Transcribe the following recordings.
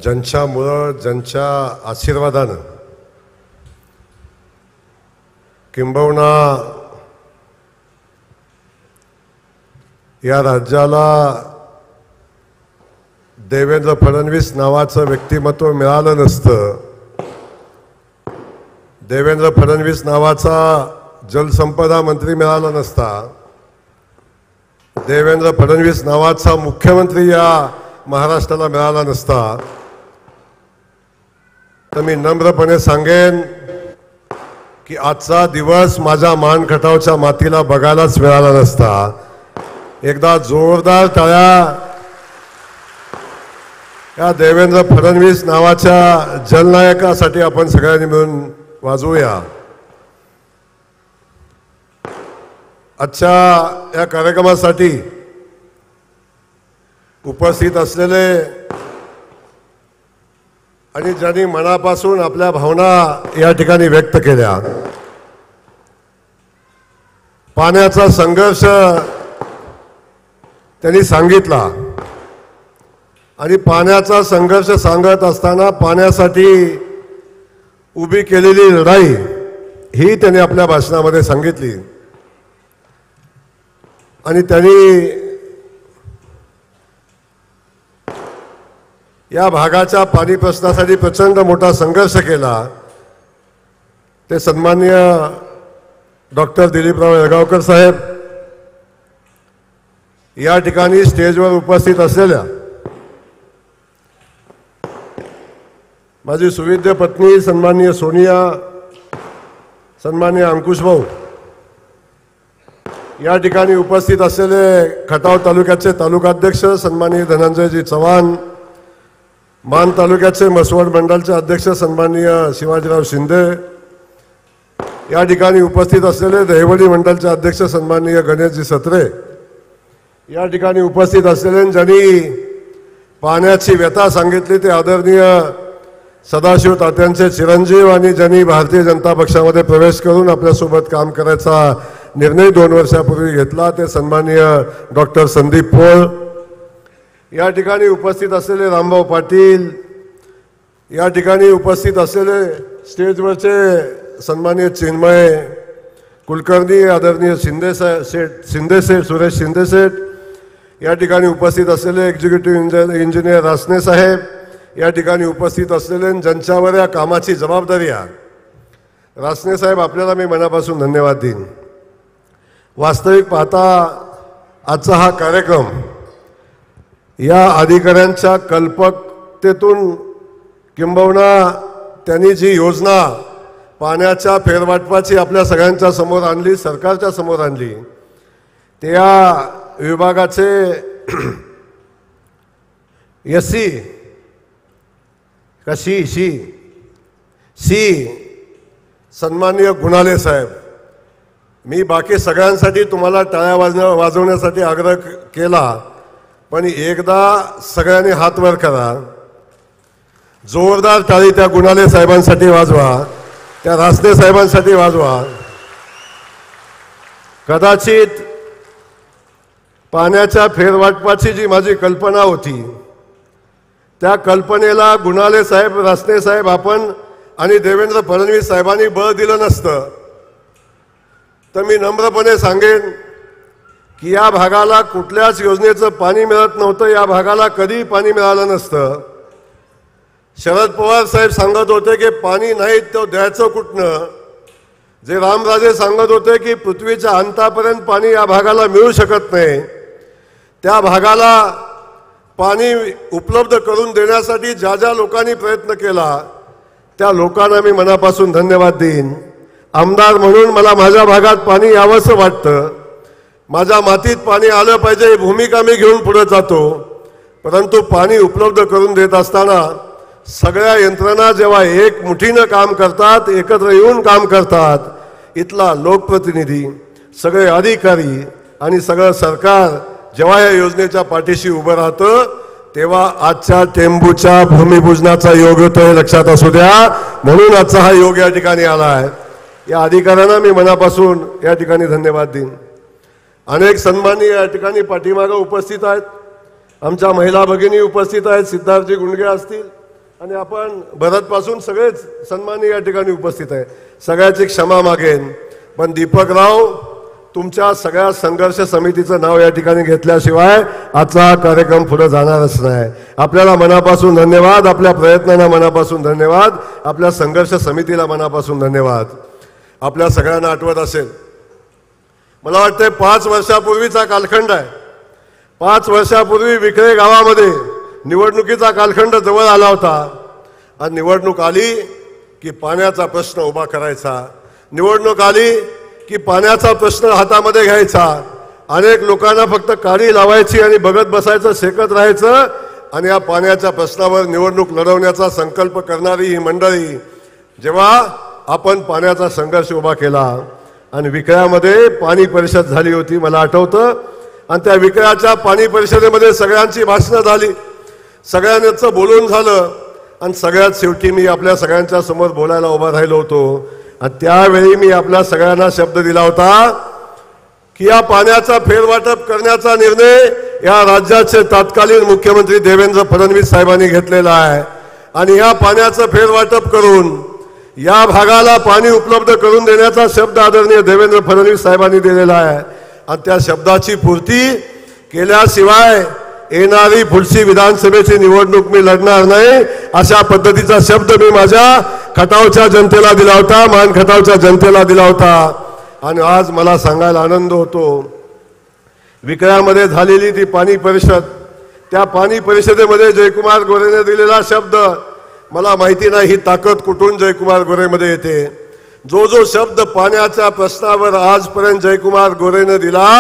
ज्यांच्यामुळं ज्यांच्या आशीर्वादानं किंबहुना या राज्याला देवेंद्र फडणवीस नावाचं व्यक्तिमत्व मिळालं नसतं, देवेंद्र फडणवीस नावाचा जलसंपदा मंत्री मिळाला नसता, देवेंद्र फडणवीस नावाचा मुख्यमंत्री या महाराष्ट्राला मिळाला नसता, तर मी नम्रपणे सांगेन की आजचा दिवस माझ्या मानखटावच्या मातीला बघायलाच मिळाला नसता. एकदा जोरदार टाळ्या या देवेंद्र फडणवीस नावाच्या जलनायकासाठी आपण सगळ्यांनी मिळून वाजवूया. आजच्या या कार्यक्रमासाठी उपस्थित असलेले आणि ज्यांनी मनापासून आपल्या भावना या ठिकाणी व्यक्त केल्या, पाण्याचा संघर्ष त्यांनी सांगितला आणि पाण्याचा संघर्ष सांगत असताना पाण्यासाठी उभी केलेली लढाई ही त्यांनी आपल्या भाषणामध्ये सांगितली. आणि त्यांनी या भागाच्या पाणी प्रश्नासाठी प्रचंड मोठा संघर्ष केला. ते सन्माननीय डॉक्टर दिलीपराव येळगावकर साहेब या ठिकाणी स्टेजवर उपस्थित असलेल्या माझी सुविद्य पत्नी सन्माननीय सोनिया, सन्माननीय अंकुश भाऊ, या ठिकाणी उपस्थित असलेले खटाव तालुक्याचे तालुकाध्यक्ष सन्माननीय धनंजयजी चव्हाण, मान तालुक्याचे मसवड मंडलचे अध्यक्ष सन्माननीय शिवाजीराव शिंदे, या ठिकाणी उपस्थित असलेले दहिवडी मंडलचे अध्यक्ष सन्माननीय गणेशजी सत्रे, या ठिकाणी उपस्थित असलेले ज्यांनी पाण्याची व्यथा सांगितली ते आदरणीय सदाशिव तात्यांचे चिरंजीव आणि ज्यांनी भारतीय जनता पक्षामध्ये प्रवेश करून आपल्यासोबत काम करायचा निर्णय 2 वर्षापूर्वी घेतला ते सन्माननीय डॉक्टर संदीप पोळ, या ठिकाणी उपस्थित असलेले रामभाऊ पाटील, या ठिकाणी उपस्थित असलेले स्टेजवरचे सन्माननीय चिन्मय कुलकर्णी, आदरणीय शिंदेसेठ सुरेश शिंदेसेठ, या ठिकाणी उपस्थित असलेले एक्झिक्युटिव्ह इंजिनियर रासने साहेब, या ठिकाणी उपस्थित असलेले ज्यांच्यावर या कामाची जबाबदारी आहे. रासने साहेब, आपल्याला मी मनापासून धन्यवाद देईन. वास्तविक पाहता आजचा हा कार्यक्रम या अधिकाऱ्यांच्या कल्पकतेतून किंबहुना त्यांनी जी योजना पाण्याच्या फेरवाटपाची आपल्या सगळ्यांच्या समोर आणली, सरकारच्या समोर आणली, त्या विभागाचे एससी का सी सन्माननीय गुणाले साहेब, मी बाकी सगळ्यांसाठी तुम्हाला टाळ्या वाजवण्यासाठी आग्रह केला, पण एकदा सगळ्यांनी हात वर करा, जोरदार टाळी त्या गुणाले साहेबांसाठी वाजवा, त्या रासने साहेबांसाठी वाजवा. कदाचित पाण्याच्या फेरवाटपाची जी माझी कल्पना होती त्या कल्पनेला गुणाले साहेब, रासने साहेब आपण आणि देवेंद्र फडणवीस साहेबांनी बळ दिलं नसतं तर मी नम्रपणे सांगेन की या भागाला कुठल्याच योजनेचं पाणी मिळत नव्हतं, या भागाला कधी पाणी मिळालं नसतं. शरद पवार साहेब सांगत होते की पाणी नाही तो द्यायचं कुठनं, जे रामराजे सांगत होते की पृथ्वीच्या अंतापर्यंत पाणी या भागाला मिळू शकत नाही, त्या भागाला पाणी उपलब्ध करून देण्यासाठी ज्या ज्या लोकांनी प्रयत्न केला त्या लोकांना मी मनापासून धन्यवाद देईन. आमदार म्हणून मला माझ्या भागात पाणी यावंसं वाटतं, माझ्या मातीत पाणी आलं पाहिजे ही भूमिका मी घेऊन पुढे जातो. परंतु पाणी उपलब्ध करून देत असताना सगळ्या यंत्रणा जेव्हा एक मुठीनं काम करतात, एकत्र येऊन काम करतात, इथला लोकप्रतिनिधी, सगळे अधिकारी आणि सगळं सरकार जेव्हा या योजनेच्या पाठीशी उभं राहतं तेव्हा आजच्या टेंबूच्या भूमिपूजनाचा योग होतो हे लक्षात असू द्या. म्हणून आजचा हा योग या ठिकाणी आला आहे. या अधिकाऱ्यांना मी मनापासून या ठिकाणी धन्यवाद देईन. अनेक सन्माननीय या ठिकाणी पाठीमागं उपस्थित आहेत, आमच्या महिला भगिनी उपस्थित आहेत, सिद्धार्थजी गुंडगे असतील, आणि आपण भरतपासून सगळेच सन्मानी या ठिकाणी उपस्थित आहे. सगळ्याची क्षमा मागेन, पण दीपकराव तुमच्या सगळ्या संघर्ष समितीचं नाव या ठिकाणी घेतल्याशिवाय आजचा कार्यक्रम पुढे जाणारच नाही. आपल्याला मनापासून धन्यवाद, आपल्या प्रयत्नांना मनापासून धन्यवाद, आपल्या संघर्ष समितीला मनापासून धन्यवाद. आपल्या सगळ्यांना आठवत असेल, मला वाटतंय 5 वर्षापूर्वीचा कालखंड आहे. 5 वर्षापूर्वी विक्रे गावामध्ये निवडणुकीचा कालखंड जवळ आला होता आणि निवडणूक आली की पाण्याचा प्रश्न उभा करायचा. निवडणूक आली की पाण्याचा प्रश्न हातामध्ये घ्यायचा. अनेक लोकांना फक्त काडी लावायची आणि बघत बसायचं, शेकत राहायचं आणि या पाण्याच्या प्रश्नावर निवडणूक लढवण्याचा संकल्प करणारी ही मंडळी, जेव्हा आपण पाण्याचा संघर्ष उभा केला आणि विक्र्यामध्ये पाणी परिषद झाली होती, मला आठवतं. आणि त्या विक्र्याच्या पाणी परिषदेमध्ये सगळ्यांची भाषणं झाली, सगळ्यांचं बोलून झालं आणि सगळ्यात शेवटी मी आपल्या सगळ्यांच्या समोर बोलायला उभा राहिलो होतो. आणि त्यावेळी मी आपल्या सगळ्यांना शब्द दिला होता की या पाण्याचा फेरवाटप करण्याचा निर्णय या राज्याचे तत्कालीन मुख्यमंत्री देवेंद्र फडणवीस साहेबांनी घेतलेला आहे. आणि या पाण्याचं फेरवाटप करून या भागाला पाणी उपलब्ध करून देण्याचा शब्द आदरणीय देवेंद्र फडणवीस साहेबांनी दिलेला आहे. आणि त्या शब्दाची पूर्ती केल्याशिवाय येणारी पुढची विधानसभेची निवडणूक मी लढणार नाही, अशा पद्धतीचा शब्द मी माझ्या खटावच्या जनतेला दिला होता, मान खटावच्या जनतेला दिला होता. आणि आज मला सांगायला आनंद होतो, विक्र्यामध्ये झालेली ती पाणी परिषद, त्या पाणी परिषदेमध्ये जयकुमार गोरेने दिलेला शब्द, मला माहिती नाही ही ताकद कुठून जयकुमार गोरेमध्ये येते. जो जो शब्द पाण्याच्या प्रश्नावर आजपर्यंत जयकुमार गोरेने दिला,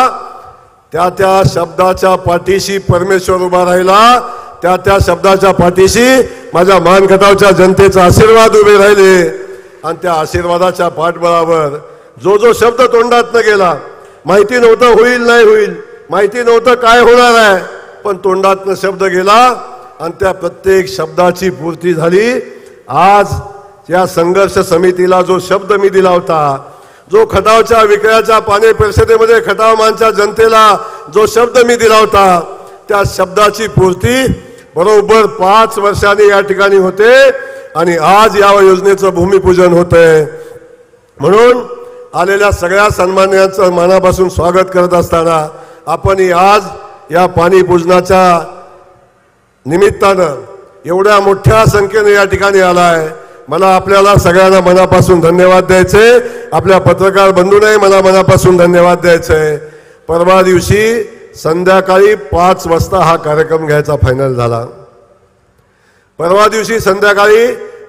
त्या त्या शब्दाच्या पाठीशी परमेश्वर उभा राहिला, त्या त्या शब्दाच्या पाठीशी माझ्या मानखटावच्या जनतेचा आशीर्वाद उभे राहिले. आणि त्या आशीर्वादाच्या पाठबळावर जो जो शब्द तोंडात न गेला, माहिती नव्हतं होईल नाही होईल, माहिती नव्हतं काय होणार आहे, पण तोंडातनं शब्द गेला आणि त्या प्रत्येक शब्दाची पूर्ती झाली. आज या संघर्ष समितीला जो शब्द मी दिला होता, जो खटावच्या विक्र्याच्या पाणी परिषदेमध्ये खटाव मानच्या जनतेला जो शब्द मी दिला होता, त्या शब्दाची पूर्ती बरोबर 5 वर्षांनी या ठिकाणी होते आणि आज या योजनेचं भूमिपूजन होतंय. म्हणून आलेल्या सगळ्या सन्मान्यांचं मनापासून स्वागत करत असताना आपण आज या पाणी पूजनाच्या निमित्तानं एवढ्या मोठ्या संख्येने या ठिकाणी आलाय. मला आपल्याला सगळ्यांना मनापासून धन्यवाद द्यायचे, आपल्या पत्रकार बंधूंनाही मला मनापासून धन्यवाद द्यायचे. परवा दिवशी संध्याकाळी 5 वाजता हा कार्यक्रम घ्यायचा फायनल झाला. परवा दिवशी संध्याकाळी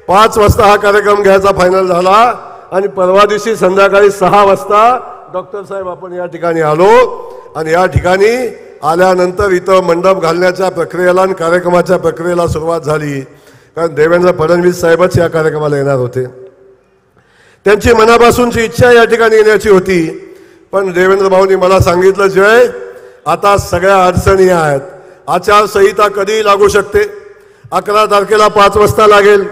5 वाजता हा कार्यक्रम घ्यायचा फायनल झाला आणि परवा दिवशी संध्याकाळी 6 वाजता डॉक्टर साहेब आपण या ठिकाणी आलो. आणि या ठिकाणी आल्यानंतर इथं मंडप घालण्याच्या प्रक्रियेला आणि कार्यक्रमाच्या प्रक्रियेला सुरुवात झाली, कारण देवेंद्र फडणवीस साहेबच या कार्यक्रमाला येणार होते. त्यांची मनापासूनची इच्छा या ठिकाणी येण्याची होती. पण देवेंद्र भाऊंनी मला सांगितलं, जय आता सगळ्या अडचणी आहेत, आचारसंहिता कधीही लागू शकते. 11 तारखेला 5 वाजता लागेल,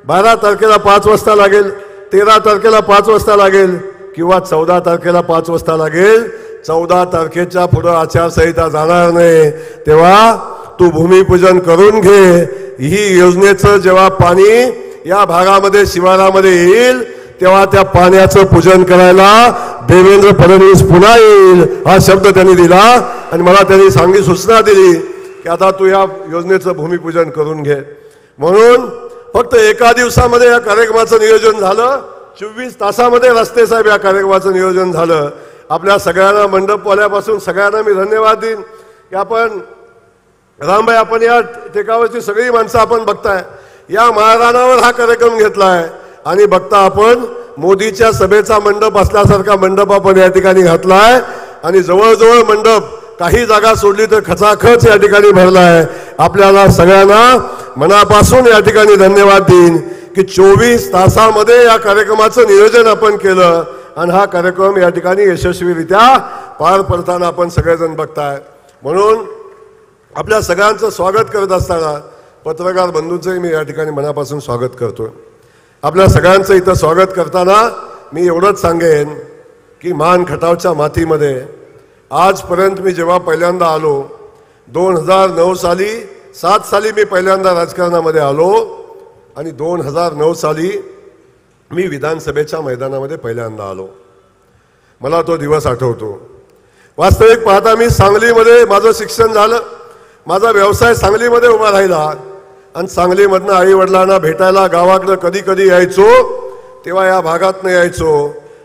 12 तारखेला 5 वाजता लागेल, 13 तारखेला 5 वाजता लागेल किंवा 14 तारखेला 5 वाजता लागेल. 14 तारखेच्या पुढे आचारसंहिता जाणार नाही, तेव्हा तू भूमिपूजन करून घे. ही योजनेचं जेव्हा पाणी या भागामध्ये शिवारामध्ये येईल, तेव्हा त्या पाण्याचं पूजन करायला देवेंद्र फडणवीस पुन्हा येईल, हा शब्द त्यांनी दिला. आणि मला त्यांनी सूचना दिली की आता तू या योजनेचं भूमिपूजन करून घे. म्हणून फक्त एका दिवसामध्ये या कार्यक्रमाचं नियोजन झालं, 24 तासामध्ये रस्ते साहेब या कार्यक्रमाचं नियोजन झालं. आपल्या सगळ्यांना मंडपवाल्यापासून सगळ्यांना मी धन्यवाद देईन की आपण रामभाई, आपण या टेकावरची सगळी माणसं आपण बघताय, या महाराणावर हा कार्यक्रम घेतलाय. आणि बघता आपण मोदीच्या सभेचा मंडप असल्यासारखा मंडप आपण या ठिकाणी घातलाय. आणि जवळजवळ मंडप काही जागा सोडली तर खचाखच या ठिकाणी भरलाय. आपल्याला सगळ्यांना मनापासून या ठिकाणी धन्यवाद देईन की 24 तासामध्ये या कार्यक्रमाचं नियोजन आपण केलं आणि हा कार्यक्रम या ठिकाणी यशस्वीरित्या पार पडताना आपण सगळेजण बघताय. म्हणून आपल्या सगळ्यांचं स्वागत करत असताना पत्रकार बंधूंचंही मी या ठिकाणी मनापासून स्वागत करतोय. आपल्या सगळ्यांचं इथं स्वागत करताना मी एवढंच सांगेन की मान खटावच्या मातीमध्ये आजपर्यंत मी जेव्हा पहिल्यांदा आलो, 2009 साली 7 साली मी पहिल्यांदा राजकारणामध्ये आलो, आणि 2009 साली मी विधानसभेच्या मैदानामध्ये पहिल्यांदा आलो. मला तो दिवस आठवतो. वास्तविक पाहता मी सांगलीमध्ये माझं शिक्षण झालं, माझा व्यवसाय सांगलीमध्ये उभा राहिला आणि सांगलीमधनं आई वडिलांना भेटायला गावाकडं कधी कधी यायचो, तेव्हा या भागातनं यायचो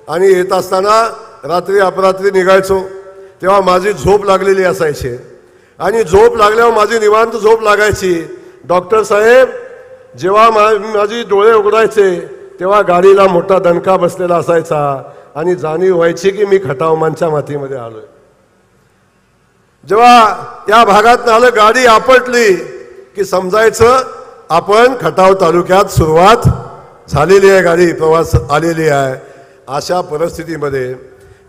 आणि येत असताना रात्री अपरात्री निघायचो. तेव्हा माझी झोप लागलेली असायची आणि झोप लागल्यावर माझी निवांत झोप लागायची. डॉक्टर साहेब जेव्हा माझी डोळे उघडायचे तेव्हा गाडीला मोठा दणका बसलेला असायचा आणि जाणीव व्हायची की मी खटावमानच्या मातीमध्ये आलोय. जेव्हा या भागात आलं, गाडी आपटली की समजायचं आपण खटाव तालुक्यात सुरुवात झालेली आहे, गाडी प्रवास आलेली आहे. अशा परिस्थितीमध्ये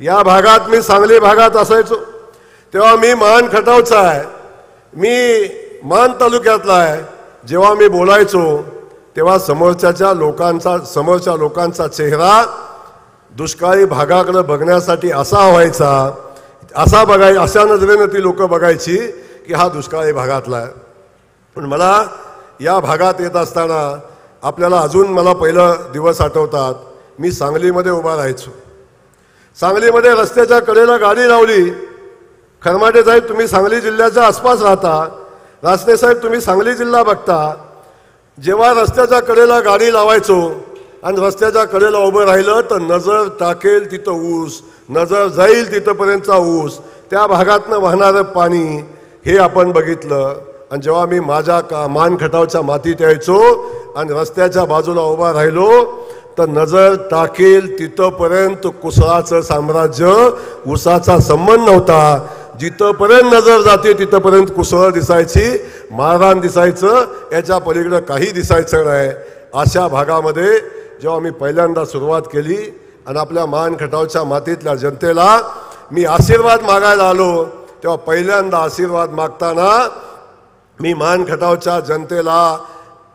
या भागात मी सांगली भागात असायचो तेव्हा मी मान खटावचा आहे, मी मान तालुक्यातला आहे. जेव्हा मी बोलायचो तेव्हा समोरच्या लोकांचा चेहरा दुष्काळी भागाकडे बघण्यासाठी असा व्हायचा, अशा नजरेनं ती लोक बघायची की हा दुष्काळी भागातला आहे. पण मला या भागात येत असताना आपल्याला अजून मला पहिलं दिवस आठवतात. मी सांगलीमध्ये उभा राहायचो. सांगलीमध्ये रस्त्याच्या कडेला गाडी लावली. खरमाटे साहेब तुम्ही सांगली जिल्ह्याच्या आसपास राहता, रासने साहेब तुम्ही सांगली जिल्हा बघता. जेव्हा रस्त्याच्या कडेला गाडी लावायचो आणि रस्त्याच्या कडेला उभं राहिलं तर नजर टाकेल तिथं ऊस, नजर जाईल तिथंपर्यंतचा ऊस, त्या भागातनं वाहणारं पाणी हे आपण बघितलं. आणि जेव्हा मी माझ्या मान खटावच्या मातीत यायचो आणि रस्त्याच्या बाजूला उभा राहिलो तर नजर टाकेल तिथंपर्यंत कुसळाचं साम्राज्य, ऊसाचा संबंध नव्हता. जिथंपर्यंत नजर जाते तिथंपर्यंत कुसळ दिसायची, मारहाण दिसायचं, याच्या पलीकडं काही दिसायचं नाही. अशा भागामध्ये जेव्हा मी पहिल्यांदा सुरुवात केली आणि आपल्या मान खटावच्या मातीतल्या जनतेला मी आशीर्वाद मागायला आलो, तेव्हा पहिल्यांदा आशीर्वाद मागताना मी मान खटावच्या जनतेला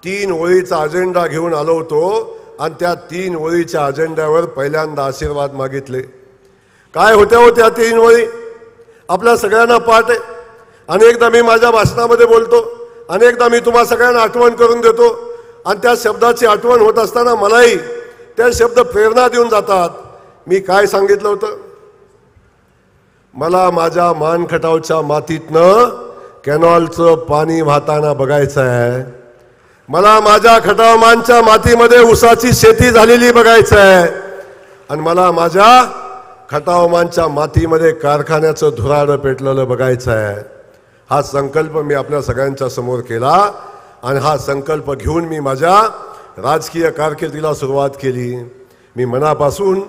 3 ओळीचा अजेंडा घेऊन आलो होतो आणि त्या 3 ओळीच्या अजेंड्यावर पहिल्यांदा आशीर्वाद मागितले. काय होत्या 3 ओळी आपल्या सगळ्यांना पाठ आहे. अनेकदा मी माझ्या भाषणामध्ये बोलतो, अनेकदा मी तुम्हा सगळ्यांना आठवण करून देतो आणि त्या शब्दाची आठवण होत असताना मलाही ते शब्द प्रेरणा देऊन जातात. मी काय सांगितलं होतं? मला माझ्या मान खटावच्या मातीतनं कॅनॉलचं पाणी वाहताना बघायचं आहे. मला माझ्या खटावमानच्या मातीमध्ये ऊसाची शेती झालेली बघायचं आहे आणि मला माझ्या खटावमानच्या मातीमध्ये कारखान्याचं धुराडं पेटलेलं बघायचं आहे. हा संकल्प मी आपल्या सगळ्यांच्या समोर केला आणि हा संकल्प घेऊन मी माझ्या राजकीय कारकिर्दीला सुरुवात केली. मी मनापासून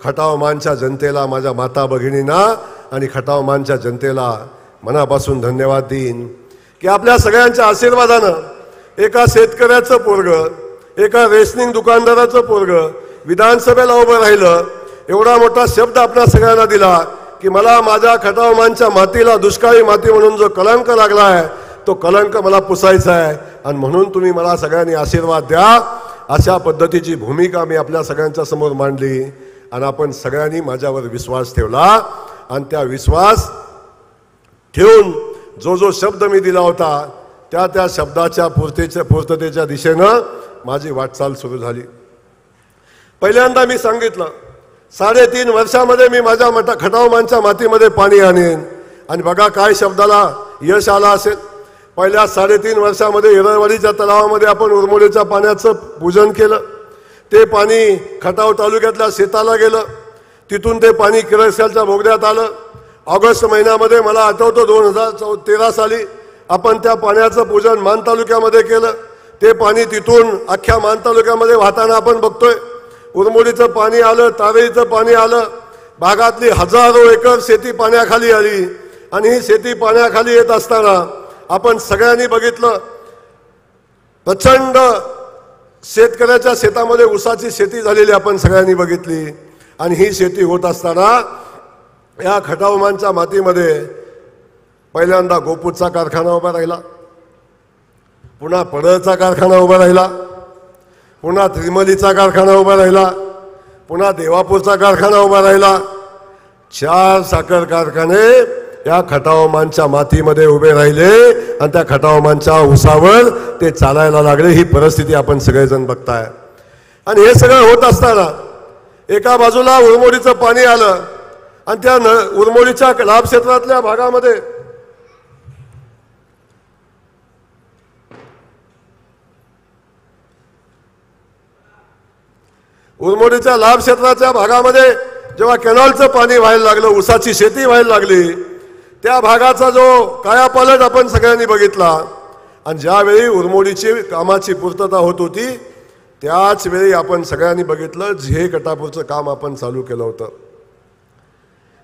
खटावमानच्या जनतेला, माझ्या माता भगिनींना आणि खटावमानच्या जनतेला मनापासून धन्यवाद देईन की आपल्या सगळ्यांच्या आशीर्वादानं एका शेतकऱ्याचं पोरगं, एका रेशनिंग दुकानदाराचं पोरगं विधानसभेला उभं राहिलं. एवढा मोठा शब्द आपल्या सगळ्यांना दिला की मला माझ्या खटावमानच्या मातीला दुष्काळी माती म्हणून जो कलंक लागला आहे तो कलंक मला पुसायचा आहे आणि म्हणून तुम्ही मला सगळ्यांनी आशीर्वाद द्या. अशा पद्धतीची भूमिका मी आपल्या सगळ्यांच्या समोर मांडली आणि आपण सगळ्यांनी माझ्यावर विश्वास ठेवला आणि त्या विश्वास ठेवून जो शब्द मी दिला होता त्या शब्दाच्या पूर्ततेच्या दिशेनं माझी वाटचाल सुरू झाली. पहिल्यांदा मी सांगितलं 3.5 वर्षामध्ये मी माझ्या खटावमानच्या मातीमध्ये पाणी आणेन आणि बघा काय शब्दाला यश आला असेल. पहिल्या 3.5 वर्षामध्ये हिरळवाडीच्या तलावामध्ये आपण उरमोडीच्या पाण्याचं पूजन केलं. ते पाणी खटाव तालुक्यातल्या शेताला गेलं, तिथून ते पाणी किरसलच्या बोगद्यात आलं. ऑगस्ट महिन्यामध्ये मला आठवतं 2013 साली आपण त्या पाण्याचं पूजन मान तालुक्यामध्ये केलं. ते पाणी तिथून अख्ख्या मान तालुक्यामध्ये वाहताना आपण बघतोय. उरमोडीचं पाणी आलं, तारेईचं पाणी आलं. भागातली हजारो एकर शेती पाण्याखाली आली आणि ही शेती पाण्याखाली येत असताना आपण सगळ्यांनी बघितलं प्रचंड शेतकऱ्याच्या शेतामध्ये ऊसाची शेती झालेली आपण सगळ्यांनी बघितली. आणि ही शेती होत असताना या खटावमानच्या मातीमध्ये पहिल्यांदा गोपूरचा कारखाना उभा राहिला, पुन्हा पडळचा कारखाना उभा राहिला, पुन्हा त्रिमलीचा कारखाना उभा राहिला, पुन्हा देवापूरचा कारखाना उभा राहिला. 4 साखर कारखाने या खटावमानच्या मातीमध्ये उभे राहिले आणि त्या खटावमानच्या उसावर ते चालायला लागले। ही परिस्थिती आपण सगळेजण बघताय। आणि हे सगळं होत असताना एका बाजूला उरमोडीचं पाणी आलं आणि त्या उरमोडीच्या लाभ क्षेत्रातल्या भागामध्ये उरमोडीच्या लाभ क्षेत्राच्या भागामध्ये जेव्हा कॅनॉलचं पाणी व्हायला लागलं, ऊसाची शेती व्हायला लागली, त्या भागाचा जो कायापालट आपण सगळ्यांनी बघितला। आणि ज्यावेळी उरमोडीची कामाची पूर्तता होत होती त्याच वेळी आपण सगळ्यांनी बघितलं झे कटापूरचं काम आपण चालू केलं होतं।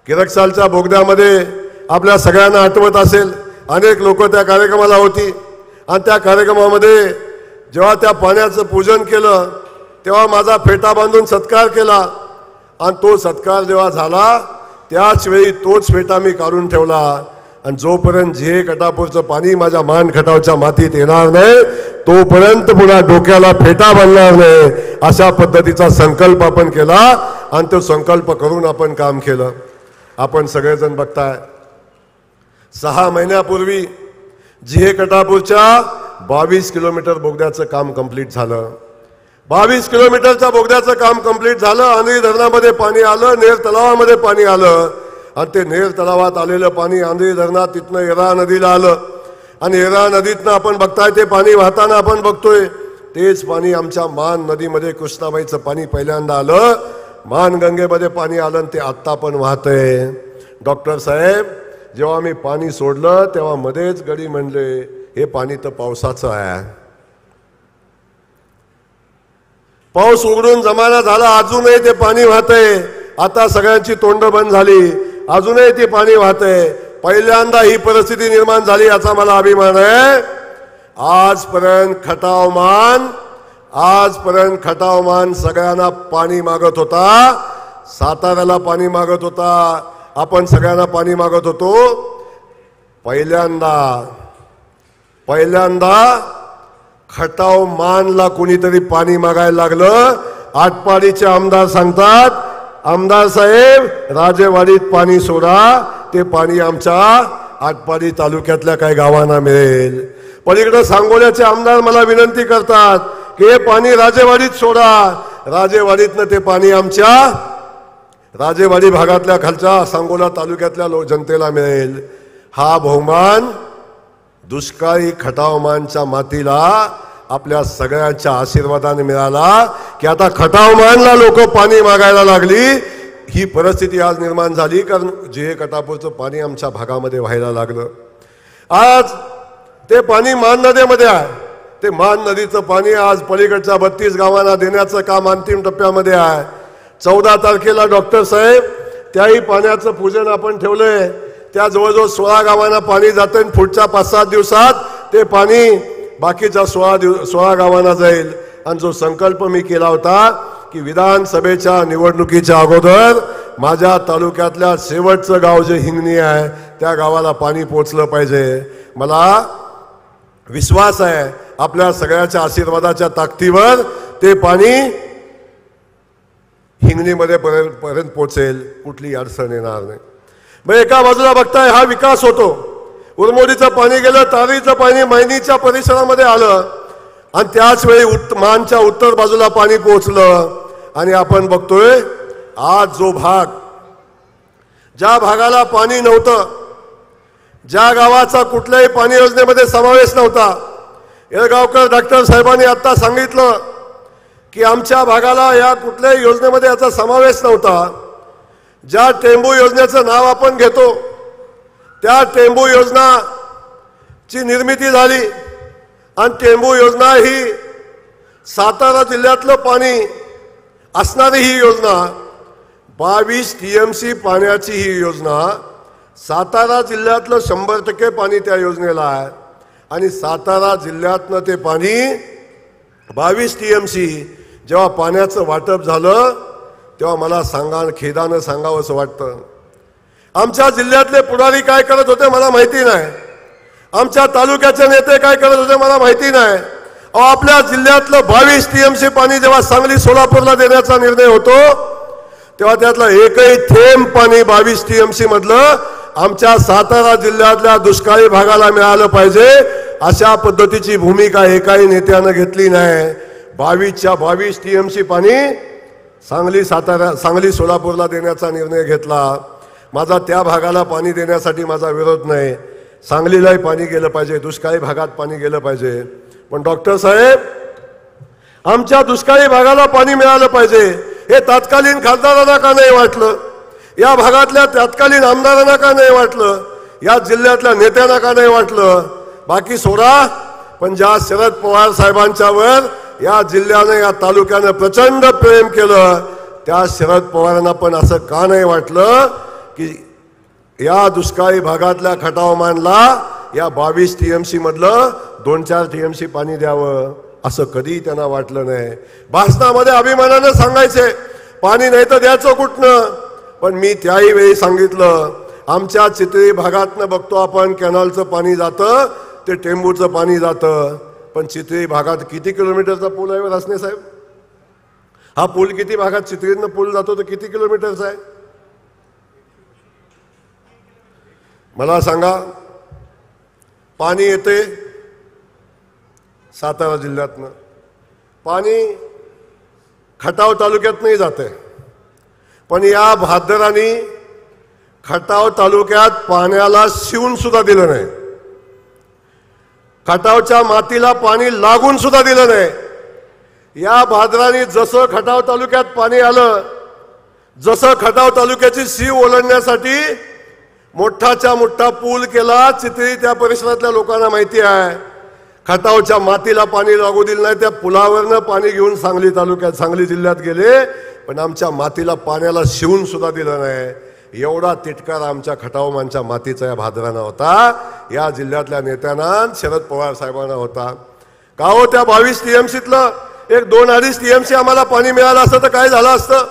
किरकसालच्या बोगद्यामध्ये आपल्या सगळ्यांना आठवत असेल, अनेक लोक त्या कार्यक्रमाला होती आणि त्या कार्यक्रमामध्ये जेव्हा त्या पाण्याचं पूजन केलं तेव्हा माझा फेटा बांधून सत्कार केला आणि तो सत्कार जेव्हा झाला त्याच वेळी तोच फेटा मी काढून ठेवला आणि जोपर्यंत झे कटापूरचं पाणी माझ्या मान खटावच्या मातीत येणार नाही तोपर्यंत पुन्हा डोक्याला फेटा बांधणार नाही, अशा पद्धतीचा संकल्प आपण केला आणि तो संकल्प करून आपण काम केलं। आपण सगळेजण बघताय 6 महिन्यापूर्वी झे कटापूरच्या 22 किलोमीटर बोगद्याचं काम कंप्लीट झालं। 22 किलोमीटरच्या बोगद्याचं काम कंप्लीट झालं। आंधळी धरणामध्ये पाणी आलं, नेर तलावामध्ये पाणी आलं आणि ते नेर तलावात आलेलं पाणी आंधळी धरणात तिथनं येरा नदीला आलं आणि येरा नदीतनं आपण बघताय ते पाणी वाहताना आपण बघतोय तेच पाणी आमच्या मान नदीमध्ये कृष्णाबाईचं पाणी पहिल्यांदा आलं, मान गंगेमध्ये पाणी आलं आणि ते आत्ता पण वाहतंय। डॉक्टर साहेब जेव्हा मी पाणी सोडलं तेव्हा मध्येच गडी म्हणले हे पाणी तर पावसाचं आहे। पाऊस उघडून जमाना झाला अजूनही ते पाणी वाहतंय। आता सगळ्यांची तोंड बंद झाली, अजूनही ते पाणी वाहतंय। पहिल्यांदा ही परिस्थिती निर्माण झाली याचा मला अभिमान आहे। आजपर्यंत खटावमान सगळ्यांना पाणी मागत होता, साताऱ्याला पाणी मागत होता, आपण सगळ्यांना पाणी मागत होतो। पहिल्यांदा खटावमानला कोणीतरी पाणी मागायला लागलं। आटपाडीचे आमदार सांगतात आमदार साहेब राजेवाडीत पाणी सोडा, ते पाणी आमच्या आटपाडी तालुक्यातल्या काही गावांना मिळेल। पलीकडे सांगोल्याचे आमदार मला विनंती करतात की हे पाणी राजेवाडीत सोडा, राजेवाडीतनं ते पाणी आमच्या राजेवाडी भागातल्या खालच्या सांगोला तालुक्यातल्या जनतेला मिळेल। हा बहुमान दुष्काळी खटावमानच्या मातीला आपल्या सगळ्यांच्या आशीर्वादाने मिळाला की आता खटावमानला लोक पाणी मागायला लागली। ही परिस्थिती आज निर्माण झाली कारण झे कटापूरचं पाणी आमच्या भागामध्ये व्हायला लागलं। आज ते पाणी मान नदीमध्ये आहे, ते मान नदीचं पाणी आज पलीकडच्या 32 गावांना देण्याचं काम अंतिम टप्प्यामध्ये आहे। 14 तारखेला डॉक्टर साहेब त्याही पाण्याचं पूजन आपण ठेवलंय। त्या जवळजवळ 16 गावांना पाणी जातं आणि पुढच्या 5-7 दिवसात ते पाणी बाकीच्या 16 गावांना जाईल। आणि जो संकल्प मी केला होता की विधानसभेच्या निवडणुकीच्या अगोदर माझ्या तालुक्यातल्या शेवटचं गाव जे हिंगणी आहे त्या गावाला पाणी पोचलं पाहिजे। मला विश्वास आहे आपल्या सगळ्याच्या आशीर्वादाच्या ताकदीवर ते पाणी हिंगणीमध्ये पर्यंत पोचेल, कुठली अडचण येणार नाही। मग एका बाजूला बघताय हा विकास होतो, उरमोडीचं पाणी गेलं, तारीचं पाणी मैनीच्या परिसरामध्ये आलं आणि त्याच वेळी मानच्या उत्तर बाजूला पाणी पोहोचलं। आणि आपण बघतोय आज जो भाग ज्या भागाला पाणी नव्हतं, ज्या गावाचा कुठल्याही पाणी योजनेमध्ये समावेश नव्हता, येळगावकर डॉक्टर साहेबांनी आता सांगितलं की आमच्या भागाला या कुठल्याही योजनेमध्ये याचा समावेश नव्हता। ज्या टेंबू योजनेचं नाव आपण घेतो त्या टेंबू योजनाची निर्मिती झाली आणि टेंबू योजना ही सातारा जिल्ह्यातलं पाणी असणारी ही योजना 22 TMC पाण्याची ही योजना सातारा जिल्ह्यातलं 100% पाणी त्या योजनेला आहे आणि सातारा जिल्ह्यातनं ते पाणी 22 TMC जेव्हा पाण्याचं वाटप झालं तेव्हा मला खेदानं सांगावं असं वाटतं आमच्या जिल्ह्यातले पुढारी काय करत होते मला माहिती नाही, आमच्या तालुक्याचे नेते काय करत होते मला माहिती नाही। आपल्या जिल्ह्यातलं 22 TMC पाणी जेव्हा सांगली सोलापूरला देण्याचा निर्णय होतो तेव्हा त्यातलं एकही थेंब पाणी 22 TMC मधलं आमच्या सातारा जिल्ह्यातल्या दुष्काळी भागाला मिळालं पाहिजे अशा पद्धतीची भूमिका एकाही नेत्यानं घेतली नाही। 22च्या 22 टीएमसी पाणी सांगली सोलापूरला देण्याचा निर्णय घेतला। माझा त्या भागाला पाणी देण्यासाठी माझा विरोध नाही, सांगलीलाही पाणी गेलं पाहिजे, दुष्काळी भागात पाणी गेलं पाहिजे। पण डॉक्टर साहेब, आमच्या दुष्काळी भागाला पाणी मिळालं पाहिजे हे तत्कालीन खासदारांना का नाही वाटलं? या भागातल्या तत्कालीन आमदारांना का नाही वाटलं? या जिल्ह्यातल्या नेत्यांना का नाही वाटलं? बाकी सोडा, पण ज्या शरद पवार साहेबांच्यावर या जिल्ह्याने या तालुक्याने प्रचंड प्रेम केलं, त्या शरद पवारांना पण असं का नाही वाटलं की या दुष्काळी भागातल्या खटावमानला या 22 टीएमसी मधलं 2-4 टीएमसी पाणी द्यावं? असं कधी त्यांना वाटलं नाही। भाषणामध्ये अभिमानाने सांगायचे पाणी नाही तर द्यायचं कुठनं, पण मी त्याही वेळी सांगितलं आमच्या चितळी भागातनं बघतो आपण कॅनलचं पाणी जातं ते टेंबूचं पाणी जातं, पण चितळी भागात किती किलोमीटरचा पूल आहे रासने साहेब? हा पूल किती भागात चितळीतनं पूल जातो तर किती किलोमीटरचा आहे? मला सांगा। पाणी येते सातारा जिल्ह्यातनं, पाणी खटाव तालुक्यातनंही जाते, पण या भादरांनी खटाव तालुक्यात पाण्याला शिवून सुद्धा दिलं नाही, खटावच्या मातीला पाणी लागून सुद्धा दिलं नाही। या भादरांनी जसं खटाव तालुक्यात पाणी आलं, जसं खटाव तालुक्याची सीव ओलांडण्यासाठी मोठाच्या मोठा पूल केला, चितळी त्या परिसरातल्या लोकांना माहिती आहे, खटावच्या मातीला पाणी लागू दिलं नाही। त्या पुलावरनं पाणी घेऊन सांगली जिल्ह्यात गेले, पण आमच्या मातीला पाण्याला शिवून सुद्धा दिलं नाही। एवढा तिटकार आमच्या खटावमानच्या मातीचा या भादरांना होता, या जिल्ह्यातल्या नेत्यांना शरद पवार साहेबांना होता। का हो, त्या 22 टीएमसीतलं 1-2-2.5 टीएमसी आम्हाला पाणी मिळालं असतं तर काय झालं असतं?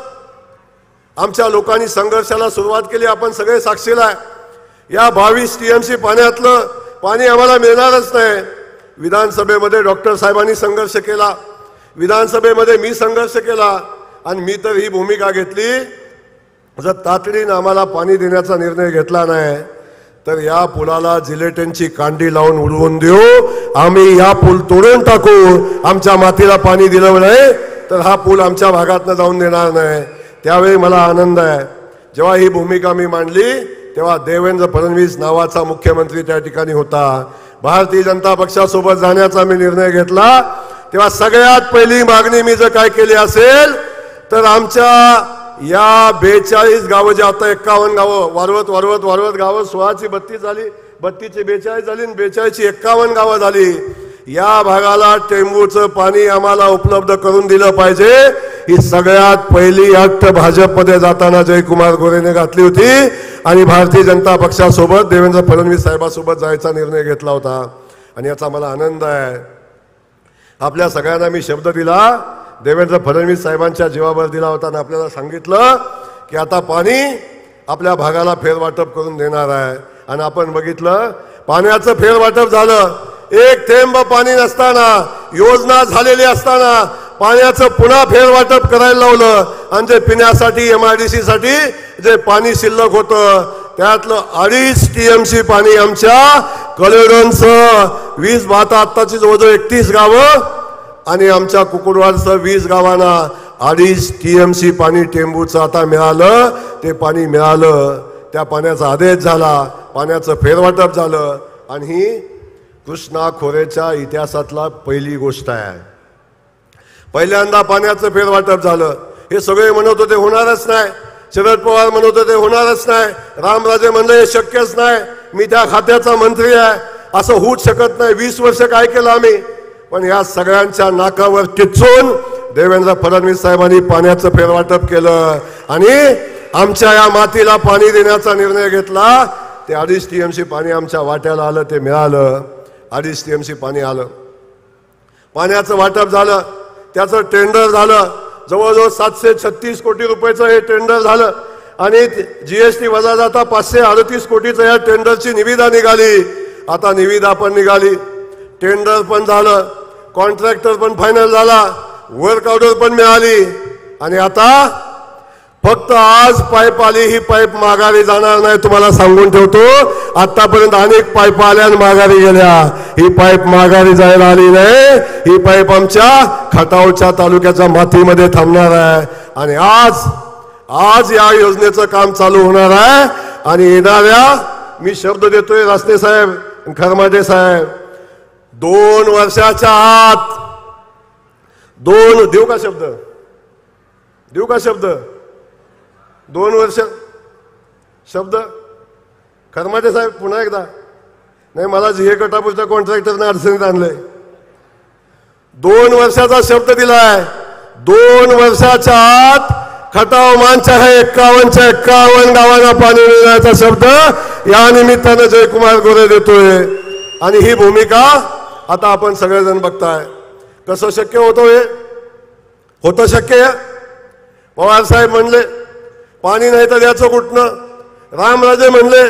आमच्या लोकांनी संघर्षाला सुरुवात केली, आपण सगळे साक्षीला आहे। या 22 टीएमसी पाण्यातलं पाणी आम्हाला मिळणारच नाही। विधानसभेमध्ये डॉक्टर साहेबांनी संघर्ष केला, विधानसभेमध्ये मी संघर्ष केला, आणि मी तर ही भूमिका घेतली जर तातडीने आम्हाला पाणी देण्याचा निर्णय घेतला नाही तर या पुलाला जिलेटिनची कांडी लावून उडवून देऊ, आम्ही या पूल तोडून टाकू। आमच्या मातीला पाणी दिलं नाही तर हा पूल आमच्या भागातनं जाऊन देणार नाही। त्यावेळी मला आनंद आहे, जेव्हा ही भूमिका मी मांडली तेव्हा देवेंद्र फडणवीस नावाचा मुख्यमंत्री त्या ठिकाणी होता। भारतीय जनता पक्षासोबत जाण्याचा मी निर्णय घेतला तेव्हा सगळ्यात पहिली मागणी मी जर काय केली असेल तर आमच्या या 42 गावं जे आता 51 गावं वाढवत गावं 16ची 32 झाली, 32ची 42 झाली, 42ची 51 गावं झाली। या भागाला टेंबूचं पाणी आम्हाला उपलब्ध करून दिलं पाहिजे, ही सगळ्यात पहिली अट भाजपमध्ये जाताना जयकुमार गोरेने घातली होती आणि भारतीय जनता पक्षासोबत देवेंद्र फडणवीस साहेबांसोबत जायचा निर्णय घेतला होता। आणि याचा मला आनंद आहे। आपल्या सगळ्यांना मी शब्द दिला, देवेंद्र फडणवीस साहेबांच्या जीवावर दिला होता आणि आपल्याला सांगितलं की आता पाणी आपल्या भागाला फेरवाटप करून देणार आहे। आणि आपण बघितलं पाण्याचं फेरवाटप झालं, एक थेंब पाणी नसताना, योजना झालेली असताना पाण्याचं पुन्हा फेरवाटप करायला लावलं आणि जे पिण्यासाठी MIDC साठी जे पाणी शिल्लक होतं त्यातलं 2.5 टीएमसी पाणी आमच्या कलेडोनचं 20 आता आत्ताची जवळजवळ 31 गावं आणि आमच्या कुकुडवाडचं 20 गावांना 2.5 टीएमसी पाणी टेंबूचं आता मिळालं। ते पाणी मिळालं, त्या पाण्याचा आदेश झाला, पाण्याचं फेरवाटप झालं आणि ही कृष्णा खोऱ्याच्या इतिहासातला पहिली गोष्ट आहे। पहिल्यांदा पाण्याचं फेरवाटप झालं। हे सगळे म्हणत होते होणारच नाही, शरद पवार म्हणत होते होणारच नाही, रामराजे म्हणले हे शक्यच नाही, मी त्या खात्याचा मंत्री आहे, असं होऊच शकत नाही। 20 वर्ष काय केलं आम्ही, पण या सगळ्यांच्या नाकावर टिचून देवेंद्र फडणवीस साहेबांनी पाण्याचं फेरवाटप केलं आणि आमच्या या मातीला पाणी देण्याचा निर्णय घेतला। ते 2.5 टीएमसी पाणी आमच्या वाट्याला आलं, ते मिळालं। 2.5 टीएमसी पाणी आलं, पाण्याचं वाटप झालं, त्याचं टेंडर झालं, जवळजवळ 736 कोटी रुपयाचं हे टेंडर झालं आणि GST वजा जाता 538 कोटीचं या टेंडरची निविदा निघाली। आता निविदा पण निघाली, टेंडर पण झालं, कॉन्ट्रॅक्टर पण फायनल झाला, वर्क ऑर्डर पण मिळाली आणि आता फक्त आज पाईप आली, ही पाईप माघारी जाणार नाही तुम्हाला सांगून ठेवतो. आतापर्यंत अनेक पाईप आल्या आणि माघारी गेल्या. ही पाईप माघारी जायला आली नाही. ही पाईप आमच्या खटावच्या तालुक्याच्या मातीमध्ये थांबणार आहे. आणि आज या योजनेचं काम चालू होणार आहे. आणि येणाऱ्या, मी शब्द देतोय रासने साहेब, खरमाटे साहेब, 2 वर्षाच्या आत देऊ का शब्द 2 वर्ष शब्द. खरमाटे साहेब पुन्हा एकदा. नाही, मला झिये कटापूरच्या कॉन्ट्रॅक्टरने अडचणीत आणलंय. 2 वर्षाचा शब्द दिलाय. 2 वर्षाच्या आत खटाव मानच्या 51 गावांना पाणी मिळण्याचा शब्द या निमित्तानं जयकुमार गोरे देतोय. आणि ही भूमिका आता आपण सगळेजण बघताय. कसं शक्य होतं? हे होतं शक्य. पवार साहेब म्हणले पाणी नाही तर द्यायचं कुठनं. रामराजे म्हणले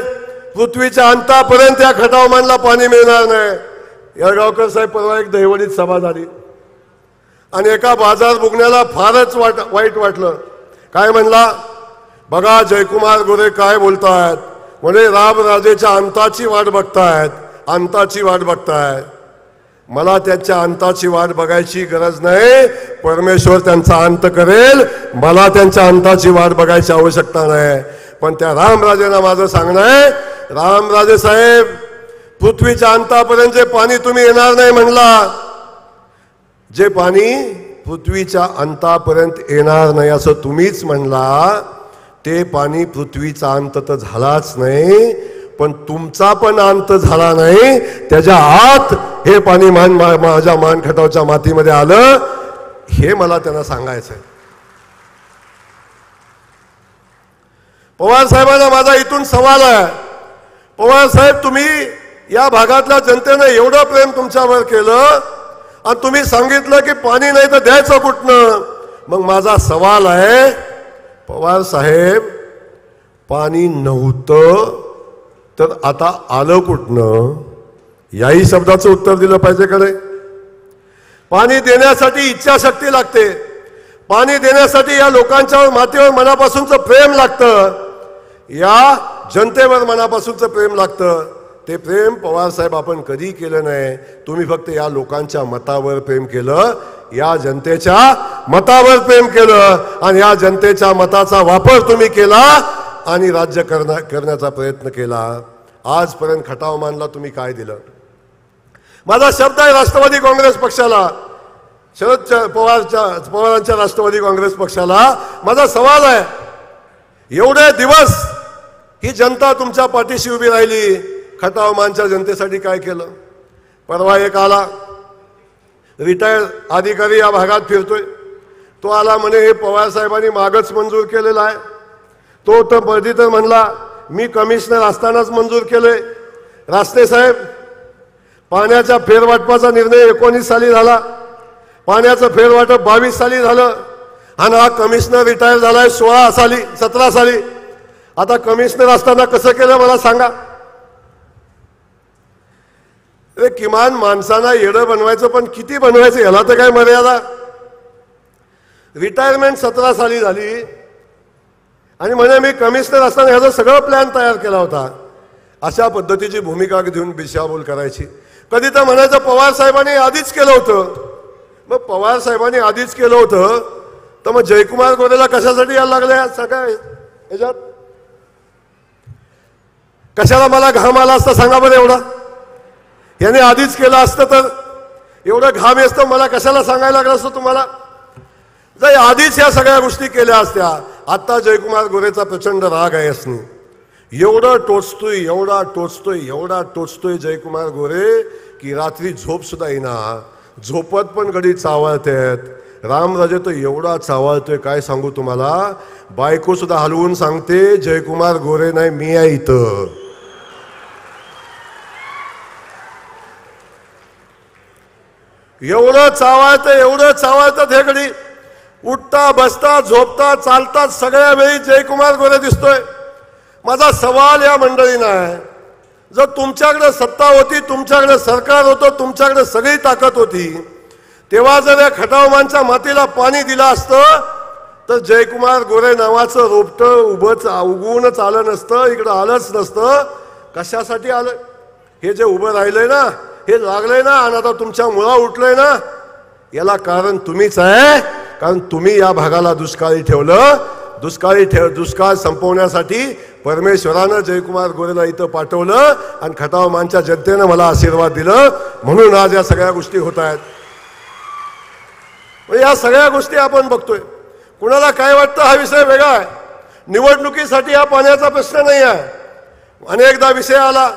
पृथ्वीच्या अंतापर्यंत या खटाव मानला पाणी मिळणार नाही. येळगावकर साहेब परवा एक दहिवडीत सभा झाली आणि एका बाजार बुगण्याला फारच वाईट वाटलं. काय म्हणला? बघा जयकुमार गोरे काय बोलतायत. म्हणजे रामराजेच्या अंताची वाट बघतायत. मला त्यांच्या अंताची वाट बघायची गरज नाही. परमेश्वर त्यांचा अंत करेल. मला त्यांच्या अंताची वाट बघायची आवश्यकता नाही. पण त्या रामराजेंना माझं सांगणं आहे, रामराजे साहेब, पृथ्वीच्या अंतापर्यंत जे पाणी तुम्ही येणार नाही म्हणला, जे पाणी पृथ्वीच्या अंतापर्यंत येणार नाही असं तुम्हीच म्हणला, ते पाणी पृथ्वीचा अंत तर झालाच नाही, पण तुमचा पण अंत झाला नाही. त्याच्या आत हे पाणी माझ्या मानखटावच्या मातीमध्ये आलं. हे मला त्यांना सांगायचं आहे. पवार साहेबांना माझा इथून सवाल आहे. पवार साहेब, तुम्ही या भागातल्या जनतेनं एवढं प्रेम तुमच्यावर केलं आणि तुम्ही सांगितलं की पाणी नाही तर द्यायचं कुठनं. मग माझा सवाल आहे, पवार साहेब, पाणी नव्हतं तर आता आलं कुठनं? याही शब्दाचं उत्तर दिलं पाहिजे का नाही? पाणी देण्यासाठी इच्छाशक्ती लागते. पाणी देण्यासाठी या लोकांच्यावर, मातीवर मनापासूनचं प्रेम लागतं. या जनतेवर मनापासूनचं प्रेम लागतं. ते प्रेम पवार साहेब आपण कधी केलं नाही. तुम्ही फक्त या लोकांच्या मतावर प्रेम केलं, या जनतेच्या मतावर प्रेम केलं आणि या जनतेच्या मताचा वापर तुम्ही केला आणि राज्य करण्याचा प्रयत्न केला. आजपर्यंत खटाव मानला तुम्ही काय दिलं? माझा शब्द आहे राष्ट्रवादी काँग्रेस पक्षाला, शरद पवारांच्या राष्ट्रवादी काँग्रेस पक्षाला माझा सवाल आहे, एवढे दिवस ही जनता तुमच्या पाठीशी उभी राहिली, खटाव मानच्या जनतेसाठी काय केलं? परवा एक आला रिटायर्ड अधिकारी या भागात फिरतोय. तो आला म्हणे हे पवार साहेबांनी मागच मंजूर केलेला आहे. तो तर कधी तर म्हणला मी कमिशनर असतानाच मंजूर केले. रासने साहेब, पाण्याच्या फेरवाटपाचा निर्णय 19 साली झाला, पाण्याचं फेरवाटप 22 साली झालं आणि हा कमिशनर रिटायर झालाय 17 साली. आता कमिशनर असताना कसं केलं मला सांगा? अरे किमान माणसांना येडं बनवायचं, पण किती बनवायचं याला तर काय मर्यादा? रिटायरमेंट 17 साली झाली आणि म्हणे मी कमिशनर असताना ह्याचा सगळं प्लॅन तयार केला होता. अशा पद्धतीची भूमिका घेऊन दिशाभूल करायची. कधी तर म्हणायचं पवार साहेबांनी आधीच केलं होतं. मग पवार साहेबांनी आधीच केलं होतं तर मग जयकुमार गोरेला कशासाठी यायला लागले सगळ्या ह्याच्यात? कशाला मला घाम आला असता सांगा बरं? एवढा याने आधीच केलं असतं तर एवढं घाम असतं मला कशाला सांगायला लागलं असतं तुम्हाला? जर आधीच या सगळ्या गोष्टी केल्या असत्या. आता जयकुमार गोरेचा प्रचंड राग आहे असणे. एवढा टोचतोय जयकुमार गोरे की रात्री झोप सुद्धा येईना. झोपत पण गडी चावळतात. रामराजे तर एवढा चावळतोय काय सांगू तुम्हाला. बायको सुद्धा हलवून सांगते जयकुमार गोरे नाही मी आहे इथं. एवढं चावळतं हे घडी. उठता बसता झोपता चालता सगळ्या वेळी जयकुमार गोरे दिसतोय. माझा सवाल या मंडळींना आहे, जर तुमच्याकडे सत्ता होती, तुमच्याकडे सरकार होतं, तुमच्याकडे सगळी ताकद होती, तेव्हा जर या खटाव मानच्या मातीला पाणी दिलं असतं तर जयकुमार गोरे नावाचं रोपटं उगवूनच आलं नसतं, इकडं आलंच नसतं. कशासाठी आलं? हे जे उभं राहिलंय ना, हे लागलंय ना, आणि आता तुमच्या मुळा उठलंय ना, याला कारण तुम्हीच आहे. कारण तुम्ही या भागाला दुष्काळी ठेवलं. दुष्काळ संपवण्यासाठी परमेश्वरानं जयकुमार गोरेला इथं पाठवलं आणि खटाव मानच्या जनतेनं मला आशीर्वाद दिलं, म्हणून आज या सगळ्या गोष्टी होत आहेत. या सगळ्या गोष्टी आपण बघतोय. कुणाला काय वाटतं हा विषय वेगळा आहे. निवडणुकीसाठी हा पाण्याचा प्रश्न नाही आहे. अनेकदा विषय आला,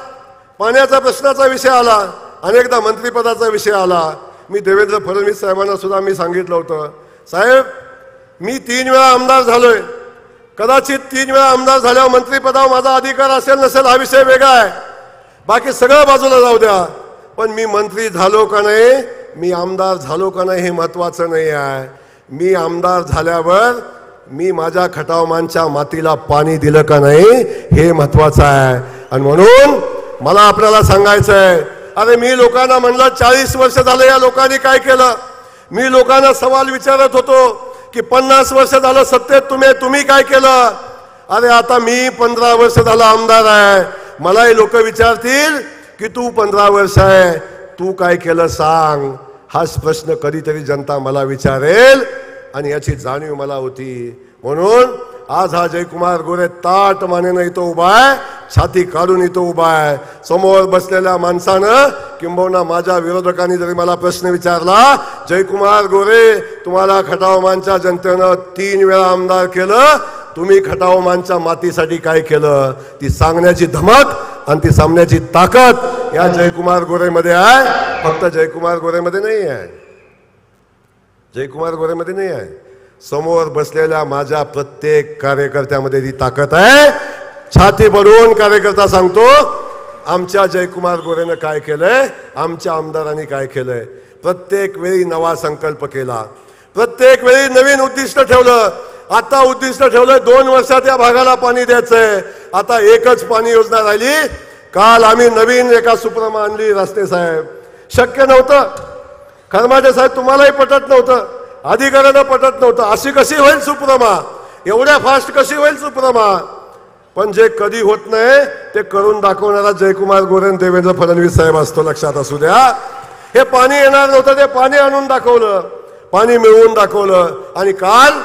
पाण्याचा प्रश्नाचा विषय आला, अनेकदा मंत्रिपदाचा विषय आला. मी देवेंद्र फडणवीस साहेबांना सुद्धा मी सांगितलं होतं, साहेब मी 3 वेळा आमदार झालोय, कदाचित 3 वेळा आमदार झाल्यावर मंत्रिपदावर माझा अधिकार असेल नसेल हा विषय वेगळा आहे, बाकी सगळं बाजूला जाऊ द्या. पण मी मंत्री झालो का नाही, मी आमदार झालो का नाही हे महत्वाचं नाही आहे. मी आमदार झाल्यावर मी माझ्या खटावमानच्या मातीला पाणी दिलं का नाही हे महत्वाचं आहे. आणि म्हणून मला आपल्याला सांगायचं आहे, अरे मी लोकांना म्हणलं 40 वर्ष झालं या लोकांनी काय केलं. मी लोकांना सवाल विचारत होतो की 50 वर्ष झालं सत्तेत तुम्ही काय केलं. अरे आता मी 15 वर्ष झालं आमदार आहे, मलाही लोक विचारतील की तू 15 वर्ष आहे, तू काय केलं सांग. हाच प्रश्न कधीतरी जनता मला विचारेल आणि याची जाणीव मला होती. म्हणून आज हा जयकुमार गोरे ताट मानेनं इथं उभा आहे, छाती काढून इथं उभा आहे. समोर बसलेल्या माणसानं किंबहुना माझ्या विरोधकांनी जरी मला प्रश्न विचारला, जयकुमार गोरे तुम्हाला खटावमानच्या जनतेनं 3 वेळा आमदार केलं, तुम्ही खटावमानच्या मातीसाठी काय केलं, ती सांगण्याची धमक आणि ती सामण्याची ताकद या जयकुमार गोरेमध्ये आहे. फक्त जयकुमार गोरेमध्ये नाही आहे, जयकुमार गोरेमध्ये नाही आहे, समोर बसलेल्या माझ्या प्रत्येक कार्यकर्त्यामध्ये ती ताकद आहे. छाती भरून कार्यकर्ता सांगतो, आमच्या जयकुमार गोरेनं काय केलंय, आमच्या आमदारांनी काय केलंय. प्रत्येक वेळी नवा संकल्प केला, प्रत्येक वेळी नवीन उद्दिष्ट ठेवलं. आता उद्दिष्ट ठेवलंय 2 वर्षात या भागाला पाणी द्यायचंय. आता एकच पाणी योजना राहिली. काल आम्ही नवीन एका सुप्रमा आणली रस्ते साहेब, शक्य नव्हतं. खरमाटे साहेब तुम्हालाही पटत नव्हतं, अधिकाऱ्यांना पटत नव्हतं. अशी कशी होईल सुप्रमा, एवढ्या फास्ट कशी होईल सुप्रमा. पण जे कधी होत नाही ते करून दाखवणारा जयकुमार गोरे आणि देवेंद्र फडणवीस साहेब असतो, लक्षात असू द्या. हे पाणी येणार नव्हतं, ते पाणी आणून दाखवलं, पाणी मिळवून दाखवलं. आणि काल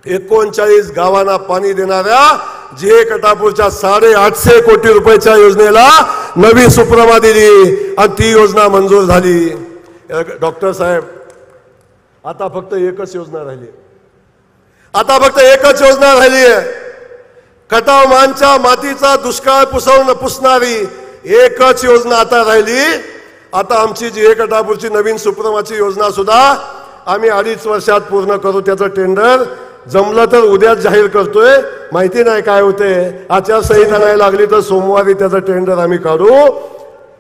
39 गावांना पाणी देणाऱ्या जे कटापूरच्या 850 कोटी रुपयाच्या योजनेला नवी सुप्रमा दिली आणि ती योजना मंजूर झाली. डॉक्टर साहेब आता फक्त एकच योजना राहिली, आता फक्त एकच योजना राहिली आहे. खटावमानच्या मातीचा दुष्काळ पुसणारी एकच योजना आता राहिली. आता आमची जी कटापूरची नवीन सुप्रमाची योजना सुद्धा आम्ही 2.5 वर्षात पूर्ण करू. त्याचं टेंडर जमलं तर उद्याच जाहीर करतोय, माहिती नाही काय होते. आचारसंहिता नाही लागली तर सोमवारी त्याचं टेंडर आम्ही काढू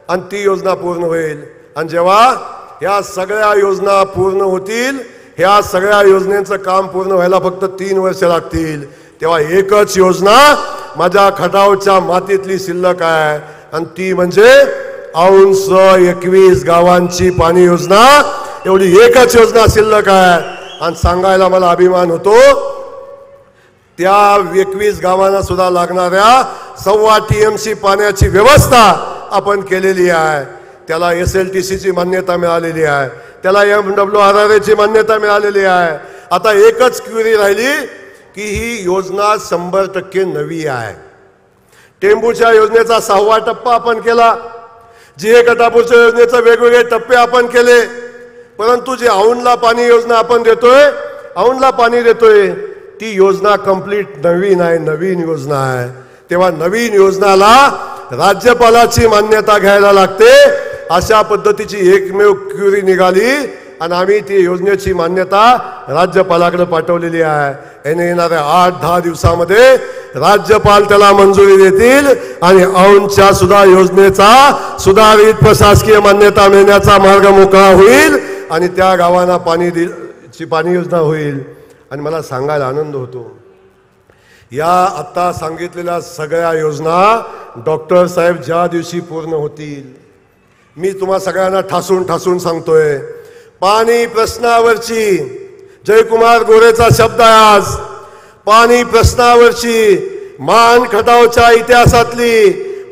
आणि ती योजना पूर्ण होईल. आणि जेव्हा ह्या सगळ्या योजना पूर्ण होतील, ह्या सगळ्या योजनेचं काम पूर्ण व्हायला फक्त 3 वर्ष लागतील, तेव्हा एकच योजना माझ्या खटावच्या मातीतली शिल्लक आहे आणि ती म्हणजे औंस 21 गावांची पाणी योजना. एवढी एकच योजना शिल्लक आहे आणि सांगायला मला अभिमान होतो, त्या 21 गावांना सुद्धा लागणाऱ्या 1.25 TMC पाण्याची व्यवस्था आपण केलेली आहे. त्याला SLTC ची मान्यता मिळालेली आहे, त्याला MWRRA ची मान्यता मिळालेली आहे. आता एकच क्वेरी राहिली की ही योजना 100% नवी आहे. टेंबूच्या योजनेचा 6वा टप्पा आपण केला, जे कटापूरच्या योजनेचे वेगवेगळे टप्पे आपण केले. परंतु जी औंधला पाणी योजना आपण देतोय, औंधला पाणी देतोय, ती योजना कंप्लीट नवीन आहे, नवीन योजना आहे. तेव्हा नवीन योजनाला राज्यपालाची मान्यता घ्यायला लागते. अशा पद्धतीची एकमेव क्वेरी निघाली आणि आम्ही ती योजनेची मान्यता राज्यपालाकडे पाठवलेली आहे. येणाऱ्या 8-10 दिवसामध्ये राज्यपाल त्याला मंजुरी देतील आणि औंधच्या सुद्धा योजनेचा सुधारित प्रशासकीय मान्यता मिळण्याचा मार्ग मोकळा होईल आणि त्या गावांना पाणी योजना होईल. आणि मला सांगायला आनंद होतो, या आता सांगितलेल्या सगळ्या योजना डॉक्टर साहेब ज्या दिवशी पूर्ण होतील, मी तुम्हा सगळ्यांना ठासून सांगतोय, पाणी प्रश्नावरची जयकुमार गोरेचा शब्द आहे आज, पाणी प्रश्नावरची मान खटावच्या इतिहासातली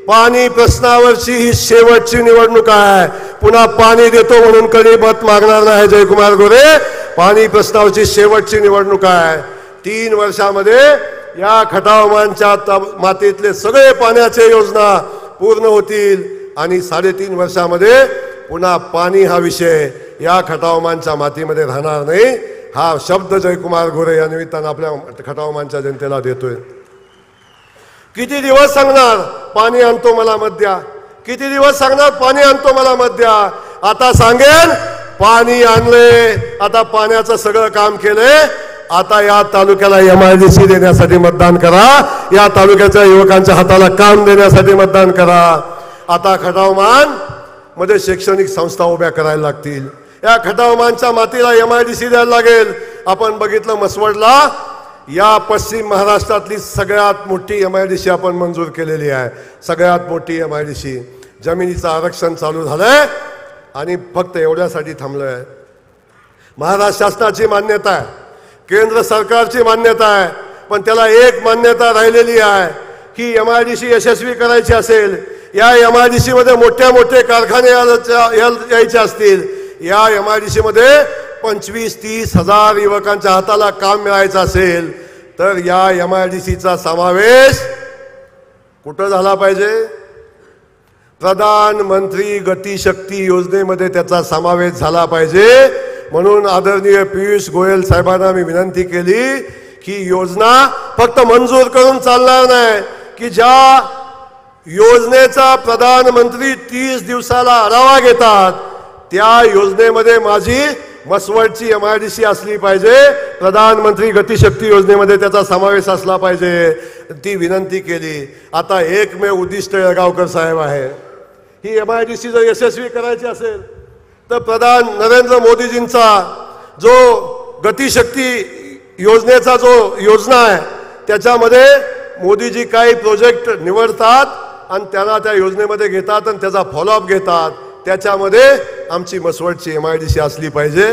पाणी प्रश्नावरची ही शेवटची निवडणूक आहे. पुन्हा पाणी देतो म्हणून कधी मत मागणार नाही जयकुमार गोरे. पाणी प्रश्नावरची शेवटची निवडणूक आहे. 3 वर्षामध्ये या खटावमानच्या मातीतले सगळे पाण्याचे योजना पूर्ण होतील आणि 3.5 वर्षामध्ये पुन्हा पाणी हा विषय या खटावमानच्या मातीमध्ये राहणार नाही. हा शब्द जयकुमार गोरे या निमित्तानं आपल्या खटावमानच्या जनतेला देतोय. किती दिवस सांगणार पाणी आणतो मला मत द्या, किती दिवस सांगणार पाणी आणतो मला मत द्या. आता सांगेन पाणी आणले, आता पाण्याचं सगळं काम केलंय. आता या तालुक्याला MIDC देण्यासाठी मतदान करा, या तालुक्याच्या युवकांच्या हाताला काम देण्यासाठी मतदान करा. आता खटावमान मध्ये शैक्षणिक संस्था उभ्या करायला लागतील. या खटावमानच्या मातीला MIDC द्यायला लागेल. आपण बघितलं मसवडला या पश्चिम महाराष्ट्रातली सगळ्यात मोठी MIDC आपण मंजूर केलेली आहे. सगळ्यात मोठी MIDC. जमिनीचं आरक्षण चालू झालंय आणि फक्त एवढ्यासाठी थांबलंय. महाराष्ट्र शासनाची मान्यता आहे, केंद्र सरकारची मान्यता आहे, पण त्याला एक मान्यता राहिलेली आहे की MIDC यशस्वी करायची असेल, या MIDC मध्ये मोठे मोठे कारखाने यायचे असतील, या MIDC मध्ये 25-30 हजार युवकांच्या हाताला काम मिळायचं असेल तर या MIDCचा समावेश कुठं झाला पाहिजे? प्रधानमंत्री गतिशक्ती योजनेमध्ये त्याचा समावेश झाला पाहिजे. म्हणून आदरणीय पियुष गोयल साहेबांना मी विनंती केली की योजना फक्त मंजूर करून चालणार नाही, की ज्या योजनेचा प्रधानमंत्री 30 दिवसाला आढावा घेतात त्या योजनेमध्ये माझी मसवडची MIDC असली पाहिजे. प्रधानमंत्री गतिशक्ती योजनेमध्ये त्याचा समावेश असला पाहिजे, ती विनंती केली. आता एकमेव उद्दिष्ट येळगावकर साहेब आहे. ही MIDC जर यशस्वी करायची असेल तर प्रधान नरेंद्र मोदीजींचा जो गतिशक्ती योजनेचा जो योजना आहे त्याच्यामध्ये मोदीजी काही प्रोजेक्ट निवडतात आणि त्याला त्या योजनेमध्ये घेतात आणि त्याचा फॉलोअप घेतात. त्याच्यामध्ये आमची मसवडची MIDC असली पाहिजे,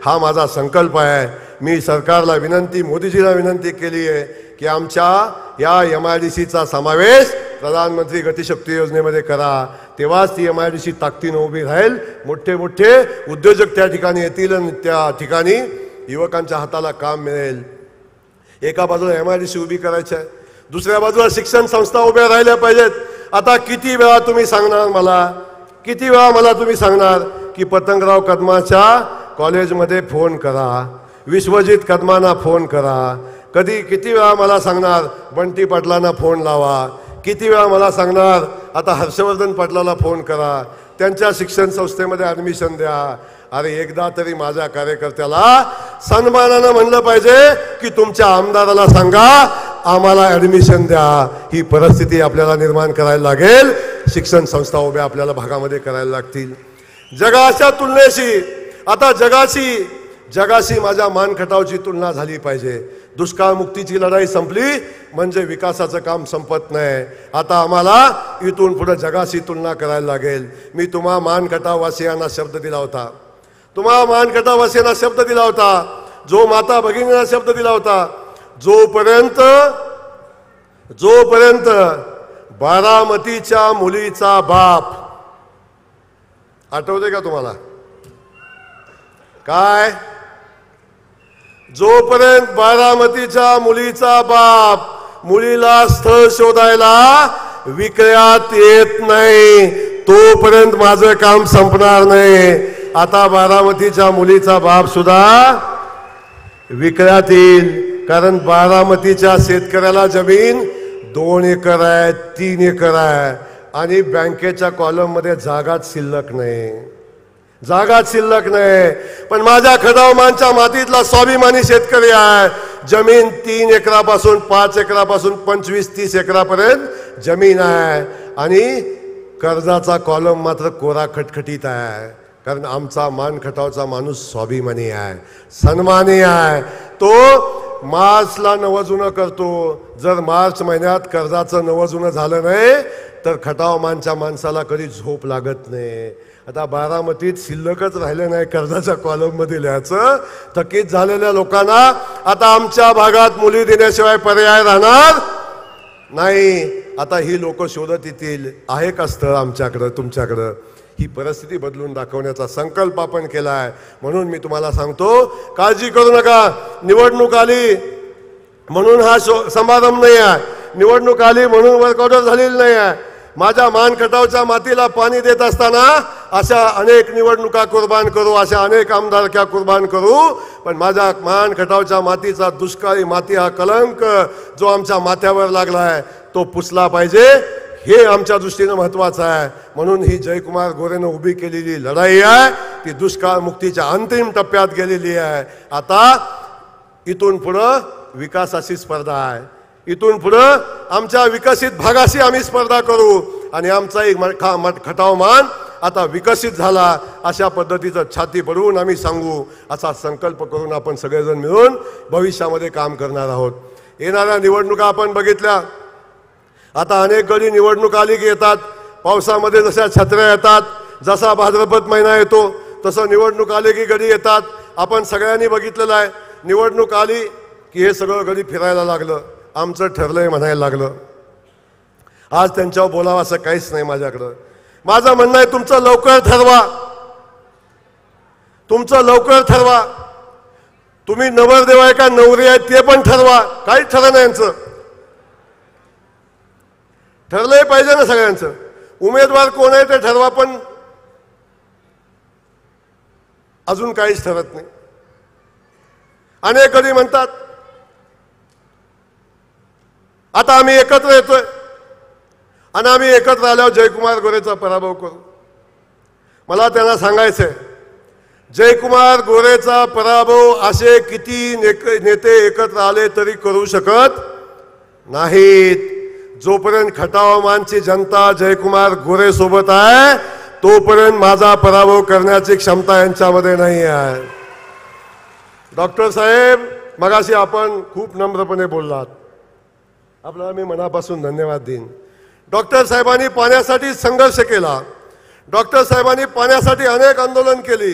हा माझा संकल्प आहे. मी सरकारला विनंती, मोदीजीला विनंती केली आहे की आमच्या या MIDCचा समावेश प्रधानमंत्री गतिशक्ती योजनेमध्ये करा. तेव्हाच ती MIDC ताकदीनं उभी राहील. मोठे मोठे उद्योजक त्या ठिकाणी येतील आणि त्या ठिकाणी युवकांच्या हाताला काम मिळेल. एका बाजूला MIDC उभी करायची आहे, दुसऱ्या बाजूला शिक्षण संस्था उभ्या राहिल्या पाहिजेत. आता किती वेळा तुम्ही सांगणार मला, किती वेळा मला तुम्ही सांगणार की पतंगराव कदमाच्या कॉलेजमध्ये फोन करा, विश्वजित कदमांना फोन करा. किती वेळा मला सांगणार बंटी पाटलांना फोन लावा, किती वेळा मला सांगणार आता हर्षवर्धन पाटलाला फोन करा, त्यांच्या शिक्षण संस्थेमध्ये ॲडमिशन द्या. अरे एकदा तरी माझ्या कार्यकर्त्याला सन्मानानं म्हणलं पाहिजे की तुमच्या आमदाराला सांगा आम्हाला ॲडमिशन द्या. ही परिस्थिती आपल्याला निर्माण करायला लागेल. शिक्षण संस्था उभ्या आपल्याला भागामध्ये करायला लागतील. जगाच्या तुलनेशी आता जगाशी माझ्या मानखटावची तुलना झाली पाहिजे. दुष्काळमुक्तीची लढाई संपली म्हणजे विकासाचं काम संपत नाही. आता आम्हाला इथून पुढे जगाशी तुलना करायला लागेल. मी तुम्हा मानखटाववासियांना शब्द दिला होता, तुम्हा मानखटाववासियांना शब्द दिला होता, जो माता भगिनींना शब्द दिला होता, जोपर्यंत बारामतीच्या मुलीचा बाप, आठवते का तुम्हाला काय? जोपर्यंत बारामतीच्या मुलीचा बाप मुलीला स्थळ शोधायला विक्रयात येत नाही तोपर्यंत माझं काम संपणार नाही. आता बारामतीच्या मुलीचा बाप सुद्धा विक्रयात येईल, कारण बारामतीच्या शेतकऱ्याला जमीन 2 एकर आहे, 3 एकर आहे आणि बँकेच्या कॉलममध्ये जागाच शिल्लक नाही. पण माझ्या खटावमानच्या मातीतला स्वाभिमानी शेतकरी आहे. जमीन 3 एकरापासून 5 एकरापासून 25-30 एकरापर्यंत जमीन आहे आणि कर्जाचा कॉलम मात्र कोरा खटखटीत आहे. कारण आमचा मानखटावचा माणूस स्वाभिमानी आहे, सन्मानी आहे. तो मार्चला नवं जुनं करतो. जर मार्च महिन्यात कर्जाचं नवं जुनं झालं नाही तर खटावमानच्या माणसाला कधी झोप लागत नाही. आता बारामतीत शिल्लकच राहिले नाही कर्जाच्या कॉलममध्ये लिहायचं. थकीत झालेल्या लोकांना आता आमच्या भागात मुली देण्याशिवाय पर्याय राहणार नाही. आता ही लोक शोधत येतील आहे का स्थळ आमच्याकडं तुमच्याकडं. ही परिस्थिती बदलून दाखवण्याचा संकल्प आपण केला आहे. म्हणून मी तुम्हाला सांगतो, काळजी करू नका. निवडणूक आली म्हणून हा समारंभ नाही आहे. निवडणूक आली म्हणून वर्कआउट झालेली नाही आहे. माझ्या मानखटावच्या मातीला पाणी देत असताना अशा अनेक निवडणुका कुर्बान करू, अशा अनेक आमदारक्या कुर्बान करू, पण माझ्या मानखटावच्या मातीचा दुष्काळी माती हा कलंक जो आमच्या माथ्यावर लागला आहे तो पुसला पाहिजे. हे आमच्या दृष्टीने महत्त्वाचं आहे. म्हणून ही जयकुमार गोरेनं उभी केलेली लढाई आहे ती दुष्काळ मुक्तीच्या अंतिम टप्प्यात गेलेली आहे. आता इथून पुढं विकासाची स्पर्धा आहे. इथून पुढं आमच्या विकसित भागाशी आम्ही स्पर्धा करू आणि आमचा एक खटाव मान आता विकसित झाला अशा पद्धतीचं छाती पडवून आम्ही सांगू असा संकल्प करून आपण सगळेजण मिळून भविष्यामध्ये काम करणार आहोत. येणाऱ्या निवडणुका आपण बघितल्या. आता अनेक गडी निवडणूक आली की येतात. पावसामध्ये जशा छत्र्या येतात, जसा भाद्रपद महिना येतो तसं निवडणूक आली की गडी येतात. आपण सगळ्यांनी बघितलेलं आहे. निवडणूक आली की हे सगळं गडी फिरायला लागलं. आमचं ठरलंय म्हणायला लागलं. आज त्यांच्यावर बोलावं असं काहीच नाही माझ्याकडं. माझं म्हणणं आहे तुमचं लवकर ठरवा. तुमचं लवकर ठरवा. तुम्ही नवरदेव आहे का नवरी आहे ते पण ठरवा. काहीच ठरलं नाही यांचं. ठरलंय पाहिजे ना सगळ्यांचं. उमेदवार कोण आहे ते ठरवा, पण अजून काहीच ठरत नाही. अनेक कधी म्हणतात आता आम्ही एकत्र येतोय आणि आम्ही एकत्र आल्यावर जयकुमार गोरेचा पराभव करू. मला त्यांना सांगायचंय जयकुमार गोरेचा पराभव असे किती नेते एकत्र आले तरी करू शकत नाहीत. जोपर्यंत खटावमानची जनता जयकुमार गोरे सोबत आहे तोपर्यंत माझा पराभव करण्याची क्षमता यांच्यामध्ये नाही आहे. डॉक्टर साहेब मगाशी आपण खूप नम्रपणे बोललात. आपल्याला मी मनापासून धन्यवाद देईन. डॉक्टर साहेबांनी पाण्यासाठी संघर्ष केला. डॉक्टर साहेबांनी पाण्यासाठी अनेक आंदोलन केली.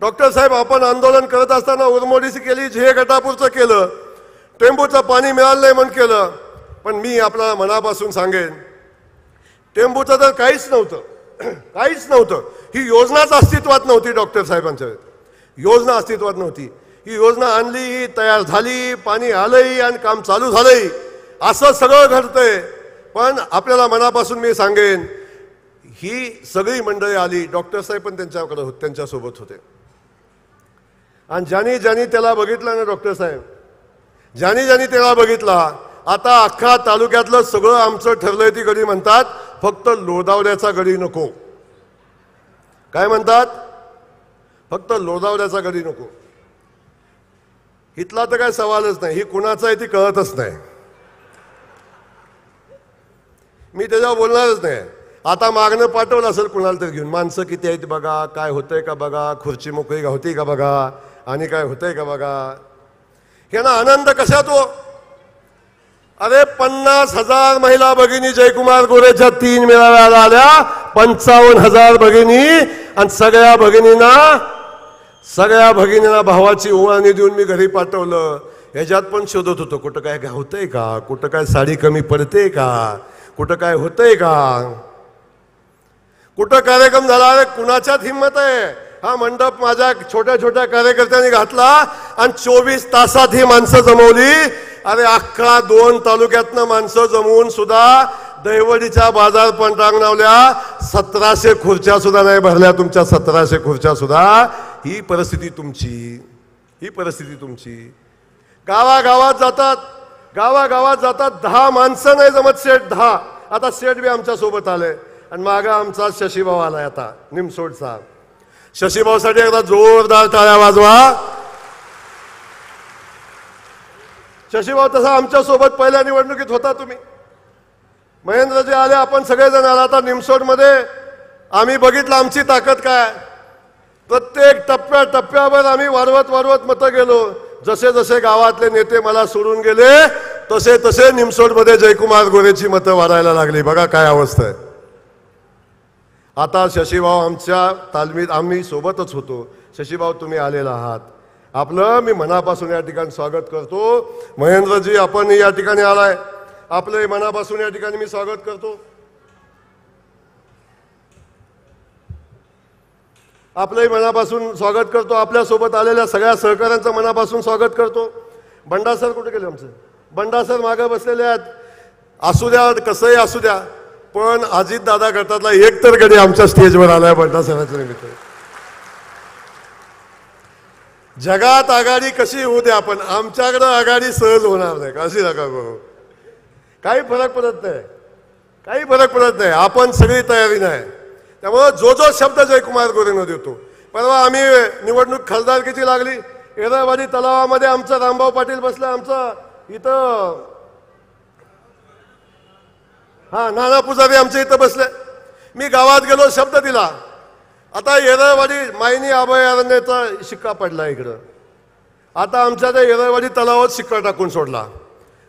डॉक्टर साहेब आपण आंदोलन करत असताना उरमोडीची केली, झे गटापूरचं केलं, टेंबूचं पाणी मिळालं नाही म्हणून केलं. पण मी आपल्याला मनापासून सांगेन टेंबूचं तर काहीच नव्हतं. काहीच नव्हतं. ही योजनाच अस्तित्वात नव्हती. डॉक्टर साहेबांच्या योजना अस्तित्वात नव्हती. ही योजना आणली, ही तयार झाली, पाणी आलंही आणि काम चालू झालंही. असं सगळं घडतंय. पण आपल्याला मनापासून मी सांगेन ही सगळी मंडळी आली. डॉक्टर साहेब पण त्यांच्याकडे होते, त्यांच्यासोबत होते. आणि ज्यांनी ज्यांनी त्याला बघितलं ना डॉक्टर साहेब, ज्यांनी ज्यांनी त्याला बघितला, आता अख्खा तालुक्यातलं सगळं आमचं ठरलंय. ती गडी म्हणतात फक्त लोधावड्याचा गडी नको. काय म्हणतात? फक्त लोधावड्याचा गडी नको. इथला तर काय सवालच नाही. ही कुणाचा आहे ती कळतच नाही. मी त्याच्यावर बोलणारच नाही. आता मागणं पाठवलं असेल कुणाला तर घेऊन, माणसं किती आहेत बघा, काय होतंय का बघा, खुर्ची मोकळी होती का बघा, आणि काय होतंय का बघा. ह्यांना आनंद कशात हो? अरे 50,000 महिला भगिनी जयकुमार गोरेच्या 3 मेळाव्याला आल्या. 55,000 भगिनी. आणि सगळ्या भगिनींना भावाची ओवाळणी देऊन मी घरी पाठवलं. ह्याच्यात पण शोधत होतो कुठं काय होतंय का, कुठं काय साडी कमी पडते का, कुठं काय होतंय का, कुठं कार्यक्रम झाला. अरे कुणाच्यात हिंमत आहे? हा मंडप माझ्या छोट्या छोट्या कार्यकर्त्यांनी घातला आणि 24 तासात ही माणसं जमवली. अरे अख्खा 2 तालुक्यातनं माणसं जमवून सुद्धा दहिवडीच्या बाजार प्रांगणावल्या 1700 खुर्च्या सुद्धा नाही भरल्या. तुमच्या 1700 खुर्च्या सुद्धा. ही परिस्थिती तुमची. ही परिस्थिती तुमची. गावागावात जातात 10 माणसं नाही जमत. शेठ 10. आता शेठ बी आमच्या सोबत आले आणि मागा आमचा शशीभाऊ आलाय आता निमसोडचा. शशीभाऊसाठी एकदा जोरदार टाळ्या वाजवा. शशीभाऊ तसा आमच्या सोबत पहिल्या निवडणुकीत होता. तुम्ही महेंद्रजी आले, आपण सगळेजण आला. आता निमसोडमध्ये आम्ही बघितलं आमची ताकद काय. प्रत्येक टप्प्यावर आम्ही वाढवत मतं गेलो. जसे जसे गावातले नेते मला सोडून गेले तसे तसे निमसोडमध्ये जयकुमार गोरेची मतं वाढायला लागली. बघा काय अवस्था आहे. आता शशीभाऊ आमच्या तालमीत आम्ही सोबतच होतो. शशीभाऊ तुम्ही आलेला आहात, आपलं मी मनापासून या ठिकाणी स्वागत करतो. महेंद्रजी आपण या ठिकाणी आलाय, आपलं मनापासून या ठिकाणी मी स्वागत करतो. आपलंही मनापासून स्वागत करतो. आपल्यासोबत आलेल्या सगळ्या सहकाऱ्यांचं मनापासून स्वागत करतो. बंडा सर कुठे गेले आमचे? बंडा सर मागे बसलेले आहेत. असू द्या, कसंही असू द्या, पण अजित दादा गटातला एक तर गडी आमच्या स्टेजवर आलाय बंडा सरांच्या निमित्त. जगात आघाडी कशी होऊ द्या, पण आमच्याकडं आघाडी सहज होणार नाही. कशी नका करू, काही फरक पडत नाही, काही फरक पडत नाही. आपण सगळी तयारी नाही. त्यामुळे जो जो शब्द जयकुमार गोरेनं देतो. परवा आम्ही निवडणूक खासदारकीची लागली, येरळवाडी तलावामध्ये आमचं रामभाऊ पाटील बसलं, आमचं इथं नाना पुजारी आमच्या इथं बसले. मी गावात गेलो, शब्द दिला. आता येरळवाडी मायनी अभयारण्याचा शिक्का पडला इकडं. आता आमच्या त्या येरळवाडी तलावात शिक्का टाकून सोडला,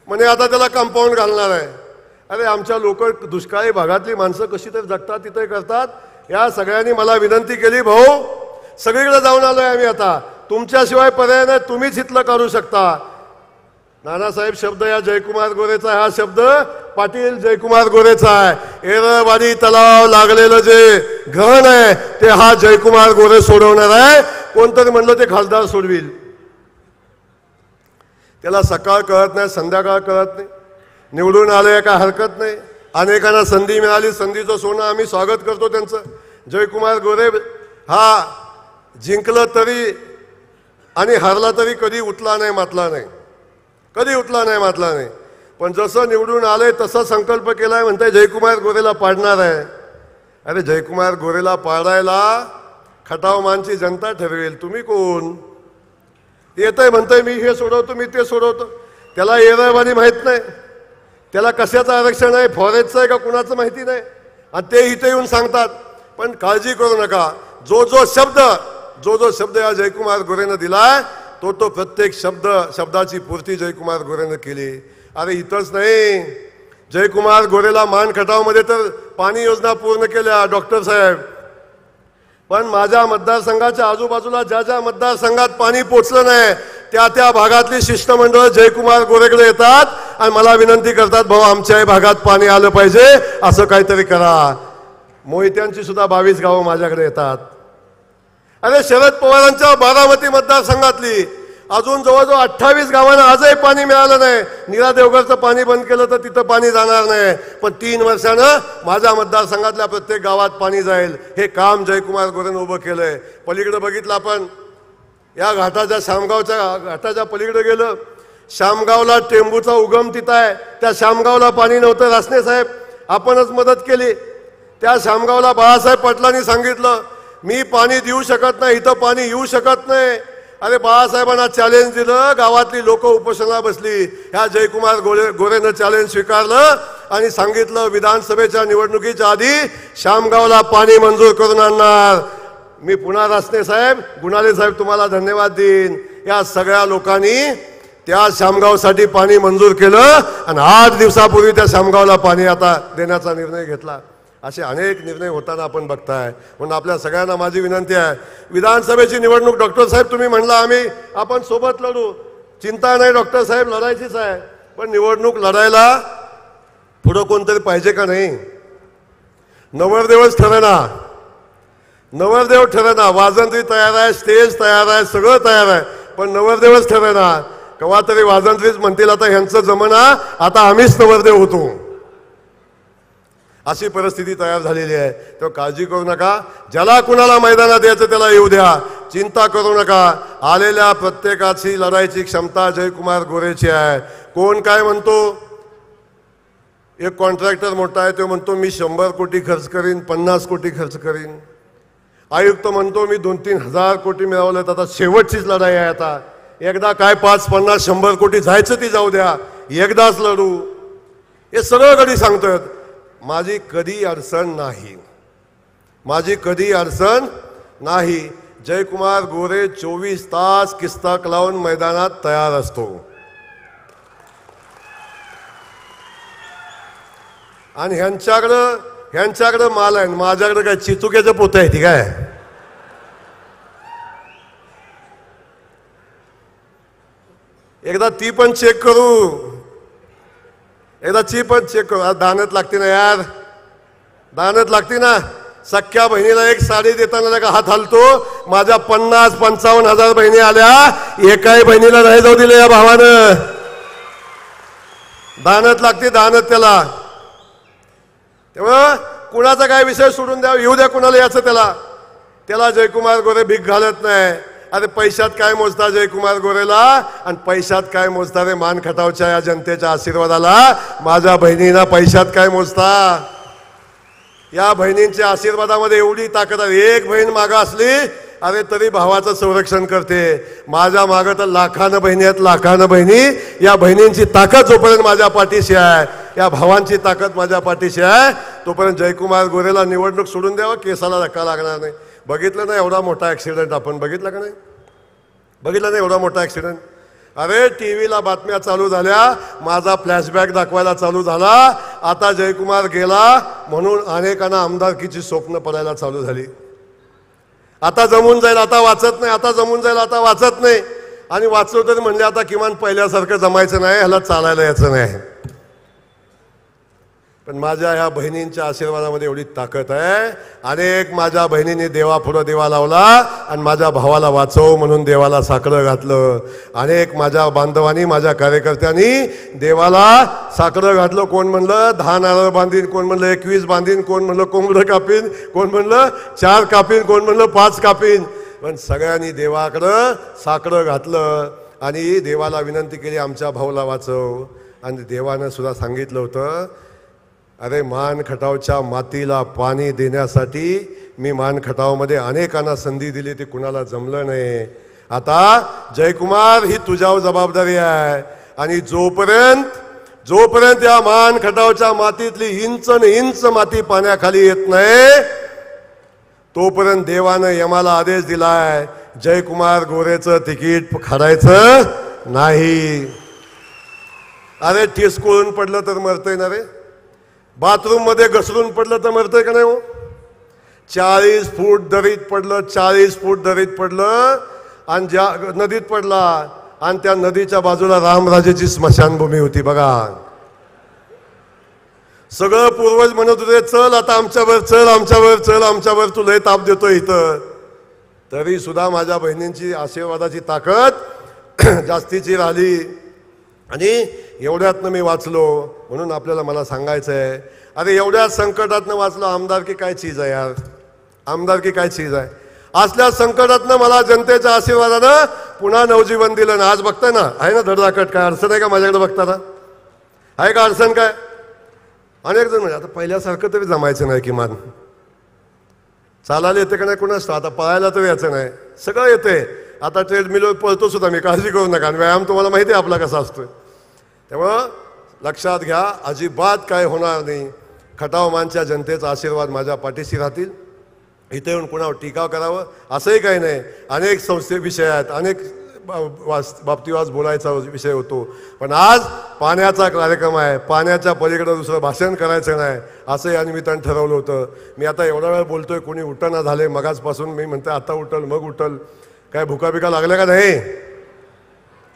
म्हणजे आता त्याला कंपाऊंड घालणार आहे. अरे आमच्या लोक दुष्काळी भागातली माणसं कशी तरी जगतात, तिथे करतात. या सगळ्यांनी मला विनंती केली, भाऊ सगळीकडे जाऊन आलोय आम्ही, आता तुमच्याशिवाय पर्याय नाही, तुम्हीच इथलं करू शकता. नानासाहेब शब्द या जयकुमार गोरेचा, हा शब्द पाटील जयकुमार गोरेचा आहे. येरळवाडी तलाव लागलेलं जे घन आहे ते हा जयकुमार गोरे सोडवणार आहे. कोणतरी म्हणलं ते खासदार सोडविल. त्याला सकाळ कळत नाही, संध्याकाळ कळत नाही. निवडून आले काय हरकत नाही. अनेकांना संधी मिळाली, संधीचं सोनं आम्ही स्वागत करतो त्यांचं. जयकुमार गोरे हा जिंकलं तरी आणि हरला तरी कधी उठला नाही मातला नाही, कधी उठला नाही मातला नाही. पण जसं निवडून आले तसं संकल्प केलाय, म्हणताय जयकुमार गोरेला पाडणार आहे. अरे जयकुमार गोरेला पाडायला खटाव मानची जनता ठरवेल, तुम्ही कोण? येतंय म्हणतंय मी हे सोडवतो, मी ते सोडवतो. त्याला येरळवाडी माहीत नाही, त्याला कशाचं आरक्षण आहे, फॉरेस्टचं आहे का कुणाचं माहिती नाही, आणि ते इथे येऊन सांगतात. पण काळजी करू नका, जो जो शब्द या जयकुमार गोरेनं दिलाय तो प्रत्येक शब्दाची पूर्ती जयकुमार गोरेनं केली. अरे इथंच नाही, जयकुमार गोरेला मान खटावमध्ये तर पाणी योजना पूर्ण केल्या डॉक्टर साहेब. पण माझ्या मतदारसंघाच्या आजूबाजूला ज्या ज्या मतदारसंघात पाणी पोचलं नाही त्या त्या भागातली शिष्टमंडळ जयकुमार गोरेकडे येतात आणि मला विनंती करतात, भाऊ आमच्याही भागात पाणी आलं पाहिजे, असं काहीतरी करा. मोहित्यांची सुद्धा 22 गावं माझ्याकडे येतात. अरे शरद पवारांच्या बारामती मतदारसंघातली अजून जवळजवळ 28 गावांना आजही पाणी मिळालं नाही. नीरा देवगरचं पाणी बंद केलं तर तिथं पाणी जाणार नाही, पण 3 वर्षानं माझ्या मतदारसंघातल्या प्रत्येक गावात पाणी जाईल. हे काम जयकुमार गोरेनं उभं केलंय. पलीकडे बघितलं आपण, या घाटाच्या शामगावच्या घाटाच्या पलीकडे गेलं, शामगावला टेंबूचा उगम तिथं आहे. त्या शामगावला पाणी नव्हतं, रासने साहेब आपणच मदत केली. त्या शामगावला बाळासाहेब पाटलांनी सांगितलं, मी पाणी देऊ शकत नाही, इथं पाणी येऊ शकत नाही. अरे बाळासाहेबांना चॅलेंज दिलं, गावातली लोक उपोषणाला बसली. ह्या जयकुमार गोरेनं चॅलेंज स्वीकारलं आणि सांगितलं, विधानसभेच्या निवडणुकीच्या आधी शामगावला पाणी मंजूर करून आणणार. मी पुन्हा रासने साहेब, गुणाले साहेब तुम्हाला धन्यवाद देईन. या सगळ्या लोकांनी त्या शामगावसाठी पाणी मंजूर केलं आणि 8 दिवसापूर्वी त्या शामगावला पाणी आता देण्याचा निर्णय घेतला. असे अनेक निर्णय होताना आपण बघताय. म्हणून आपल्या सगळ्यांना माझी विनंती आहे, विधानसभेची निवडणूक डॉक्टर साहेब तुम्ही म्हणला आपण सोबत लढू, चिंता नाही डॉक्टर साहेब, लढायचीच आहे. पण निवडणूक लढायला पुढं कोणतरी पाहिजे का नाही? नवरदेवच ठरेना, नवरदेव ठरेना. वाजंत्री तयार आहे, स्टेज तयार आहे, सगळं तयार आहे, पण नवरदेवच ठरेना. केव्हा तरी वाजंत्रीच म्हणतील आता ह्यांचं जमना, आता आम्हीच नवरदेव होतो. अशी परिस्थिती तयार झालेली आहे. तेव्हा काळजी करू नका, ज्याला कुणाला मैदानात यायचं त्याला येऊ द्या, चिंता करू नका. आलेल्या प्रत्येकाची लढायची क्षमता जयकुमार गोरेची आहे. कोण काय म्हणतो, एक कॉन्ट्रॅक्टर मोठा आहे तो म्हणतो मी 100 कोटी खर्च करीन, 50 कोटी खर्च करीन. आयुक्त म्हणतो मी 2-3 हजार कोटी मिळवलेत, आता शेवटचीच लढाई आहे. आता एकदा काय 5, 50, 100 कोटी जायचं ती जाऊ द्या, एकदाच लढू, हे सगळं कधी सांगतोय. माझी कधी अडचण नाही, माझी कधी अडचण नाही. जयकुमार गोरे 24 तास किस्तक लावून मैदानात तयार असतो. आणि ह्यांच्याकडं माल आहे, माझ्याकडे काय चिचुक्याचं पोतं आहे ती काय. एकदा ती पण चेक करू, दानत लागते ना यार, दानत लागते ना. सख्या बहिणीला एक साडी देताना का हात हलतो, माझ्या 50-55 हजार बहिणी आल्या, एकाही बहिणीला नाही जाऊ दिले या भावानं. दानत लागते, दानत त्याला. तेव्हा कुणाचा काय विषय सोडून द्या, येऊ द्या कुणाला याचं त्याला जयकुमार गोरे भीक घालत नाही. अरे पैशात काय मोजता जयकुमार गोरेला, आणि पैशात काय मोजता रे मान खटावच्या या जनतेच्या आशीर्वादाला. माझ्या बहिणींना पैशात काय मोजता. या बहिणींच्या आशीर्वादामध्ये एवढी ताकद आहे. एक बहीण मागं असली अरे तरी भावाचं संरक्षण करते. माझ्या मागं तर लाखानं बहिणी आहेत, लाखानं बहिणी. या बहिणींची ताकद जोपर्यंत माझ्या पाठीशी आहे, या भावांची ताकद माझ्या पाठीशी आहे, तोपर्यंत जयकुमार गोरेला निवडणूक सोडून द्यावं, केसाला धक्का लागणार नाही. बघितलं ना एवढा मोठा ॲक्सिडेंट, आपण बघितला का नाही, बघितलं नाही एवढा मोठा ॲक्सिडेंट. अरे टीव्हीला बातम्या चालू झाल्या, माझा फ्लॅशबॅक दाखवायला चालू झाला. आता जयकुमार गेला म्हणून अनेकांना आमदारकीची स्वप्न पडायला चालू झाली. आता जमून जाईल, आता वाचत नाही, आता जमून जाईल, आता वाचत नाही. आणि वाचलो तरी म्हणजे आता किमान पहिल्यासारखं जमायचं नाही, ह्याला चालायला यायचं नाही. पण माझ्या ह्या बहिणींच्या आशीर्वादामध्ये एवढी ताकद आहे. अनेक माझ्या बहिणींनी देवापुढं दिवा लावला आणि माझ्या भावाला वाचव म्हणून देवाला साकडं घातलं. अनेक माझ्या बांधवांनी, माझ्या कार्यकर्त्यांनी देवाला साकडं घातलं. कोण म्हणलं 10 नारळ बांधीन, कोण म्हणलं 21 बांधीन, कोण म्हणलं कोंबडं कापीन, कोण म्हणलं 4 कापीन, कोण म्हणलं 5 कापीन. पण सगळ्यांनी देवाकडं साकडं घातलं आणि देवाला विनंती केली, आमच्या भाऊला वाचव. आणि देवानं सुद्धा सांगितलं होतं, अरे मान खटावच्या मातीला पाणी देण्यासाठी मी मान खटावमध्ये अनेकांना संधी दिली, ते कुणाला जमलं नाही. आता जयकुमार ही तुझ्यावर जबाबदारी आहे. आणि जोपर्यंत या मान खटावच्या मातीतली इंच माती पाण्याखाली येत नाही, तोपर्यंत देवानं यमाला आदेश दिलाय, जयकुमार गोरेचं तिकीट काढायचं नाही. अरे ठिसकळून पडलं तर मरतय ना रे, बाथरूम मध्ये घसरून पडलं तर मरतंय का नाही हो. 40 फूट दरीत पडलं, 40 फूट दरीत पडलं आणि ज्या नदीत पडला, आणि त्या नदीच्या बाजूला रामराजेची स्मशानभूमी होती बघा. सगळं पूर्वज म्हणत होते, चल आता आमच्यावर, चल आमच्यावर, चल आमच्यावर, तू लय ताप देतो इथं. तरी सुद्धा माझ्या बहिणींची आशीर्वादाची ताकद जास्तीची राहिली. आणि एवढ्यातनं मी वाचलो म्हणून आपल्याला मला सांगायचं आहे. अरे एवढ्या संकटातनं वाचलो. आमदारकी काय चीज आहे यार, आमदारकी काय चीज आहे. असल्या संकटातनं मला जनतेच्या आशीर्वादानं पुन्हा नवजीवन दिलं ना. आज बघताय ना, आहे ना धडधाकट, काय अडचण आहे का माझ्याकडे बघताना, आहे का अडचण काय. अनेक जण म्हणजे आता पहिल्यासारखं तरी जमायचं नाही, किमान चालायला येते का नाही कुणास, आता पळायला तरी यायचं नाही, सगळं येते. आता ट्रेडमिलवर पळतो सुद्धा मी, काळजी करू नका. आणि व्यायाम तुम्हाला माहिती आहे आपला कसा असतोय. त्यामुळं लक्षात घ्या, अजिबात काय होणार नाही. खटावमानच्या जनतेचा आशीर्वाद माझ्या पाठीशी राहतील. इथे येऊन कुणावर टीका करावं असंही काही नाही. अनेक संस्थेविषय आहेत, अनेक बाबतीवाज बोलायचा विषय होतो. पण आज पाण्याचा कार्यक्रम आहे, पाण्याच्या पलीकडे दुसरं भाषण करायचं नाही असं या निमित्तानं ठरवलं होतं. मी आता एवढा वेळ बोलतोय, कोणी उठणं झाले मगाचपासून. मी म्हणते आता उठल मग उठल. काय भुका बिका लागल्या का नाही,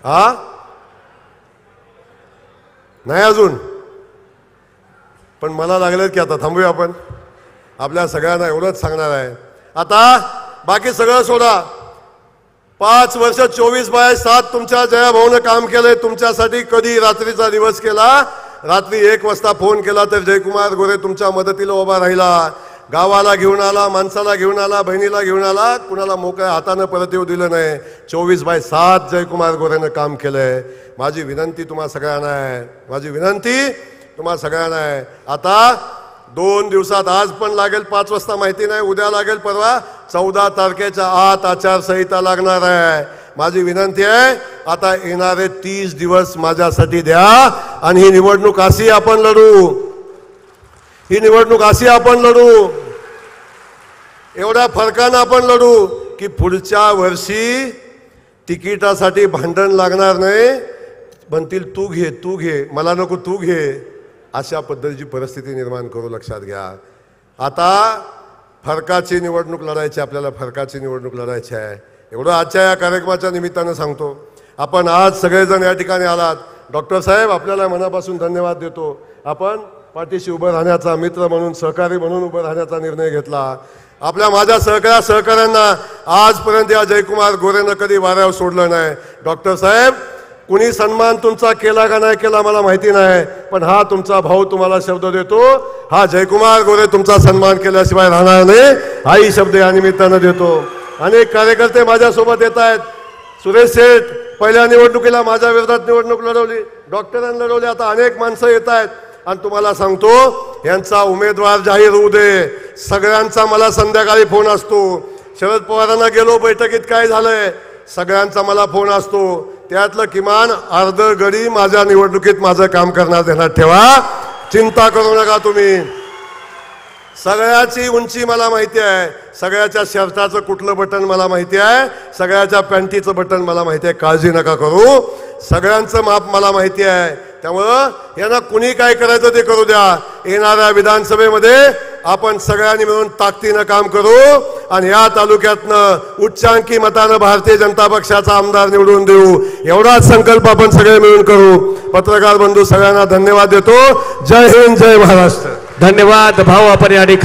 हा नाही अजून, पण मला लागलेत की आता थांबूया आपण. आपल्या सगळ्यांना एवढंच सांगणार आहे, आता बाकी सगळं सोडा. 5 वर्ष 24/7 तुमच्या जयाभाऊनं काम केलंय तुमच्यासाठी. कधी रात्रीचा दिवस केला, रात्री 1 वाजता फोन केला तर जयकुमार गोरे तुमच्या मदतीला उभा राहिला. गावाला घेऊन आला, माणसाला घेऊन आला, बहिणीला घेऊन आला, कुणाला मोकळ्या हातानं परत येऊ दिलं नाही. 24/7 जयकुमार गोरेनं काम केलंय. माझी विनंती तुम्हा सगळ्यांना आहे, माझी विनंती तुम्हा सगळ्यांना आहे. आता 2 दिवसात, आज पण लागेल 5 वाजता माहिती नाही, उद्या लागेल परवा, 14 तारखेच्या आत आचारसंहिता लागणार आहे. माझी विनंती आहे, आता येणारे 30 दिवस माझ्यासाठी द्या आणि ही निवडणूक अशी आपण लढू, ही निवडणूक अशी आपण लढू, एवढ्या फरकानं आपण लढू की पुढच्या वर्षी तिकिटासाठी भांडण लागणार नाही. म्हणतील तू घे, तू घे, मला नको, तू घे. अशा पद्धतीची परिस्थिती निर्माण करू, लक्षात घ्या. आता फरकाची निवडणूक लढायची, आपल्याला फरकाची निवडणूक लढायची आहे. एवढं आजच्या या कार्यक्रमाच्या निमित्तानं सांगतो. आपण आज सगळेजण या ठिकाणी आलात. डॉक्टर साहेब, आपल्याला मनापासून धन्यवाद देतो. आपण पाठीशी उभं राहण्याचा, मित्र म्हणून, सहकारी म्हणून उभं राहण्याचा निर्णय घेतला. आपल्या माझ्या सहकाऱ्यांना आजपर्यंत या जयकुमार गोरेनं कधी वाऱ्यावर सोडलं नाही. डॉक्टर साहेब, कुणी सन्मान तुमचा केला का नाही केला मला माहिती नाही, पण हा तुमचा भाऊ तुम्हाला शब्द देतो, हा जयकुमार गोरे तुमचा सन्मान केल्याशिवाय राहणार नाही, हाही शब्द या निमित्तानं देतो. अनेक कार्यकर्ते माझ्यासोबत येत आहेत. सुरेश सेठ पहिल्या निवडणुकीला माझ्या विरोधात निवडणूक लढवली, डॉक्टरांनी लढवली. आता अनेक माणसं येत आहेत आणि तुम्हाला सांगतो, यांचा उमेदवार जाहीर होऊ दे. सगळ्यांचा मला संध्याकाळी फोन असतो. शरद पवारांना गेलो बैठकीत, काय झालंय, सगळ्यांचा मला फोन असतो. त्यातलं किमान अर्ध गडी माझ्या निवडणुकीत माझं काम करणार ध्यानात ठेवा. चिंता करू नका तुम्ही. सगळ्याची उंची मला माहिती आहे, सगळ्याच्या शर्टाचं कुठलं बटन मला माहिती आहे, सगळ्याच्या पॅन्टीचं बटन मला माहिती आहे. काळजी नका करू, सगळ्यांचं माप मला माहिती आहे. त्यामुळं यांना कुणी काय करायचं ते करू द्या. येणाऱ्या विधानसभेमध्ये आपण सगळ्यांनी मिळून ताकदीनं काम करू आणि या तालुक्यातनं उच्चांकी मतानं भारतीय जनता पक्षाचा आमदार निवडून देऊ. एवढाच संकल्प आपण सगळे मिळून करू. पत्रकार बंधू सगळ्यांना धन्यवाद देतो. जय हिंद, जय महाराष्ट्र. धन्यवाद भाऊ. आपण या ठिकाणी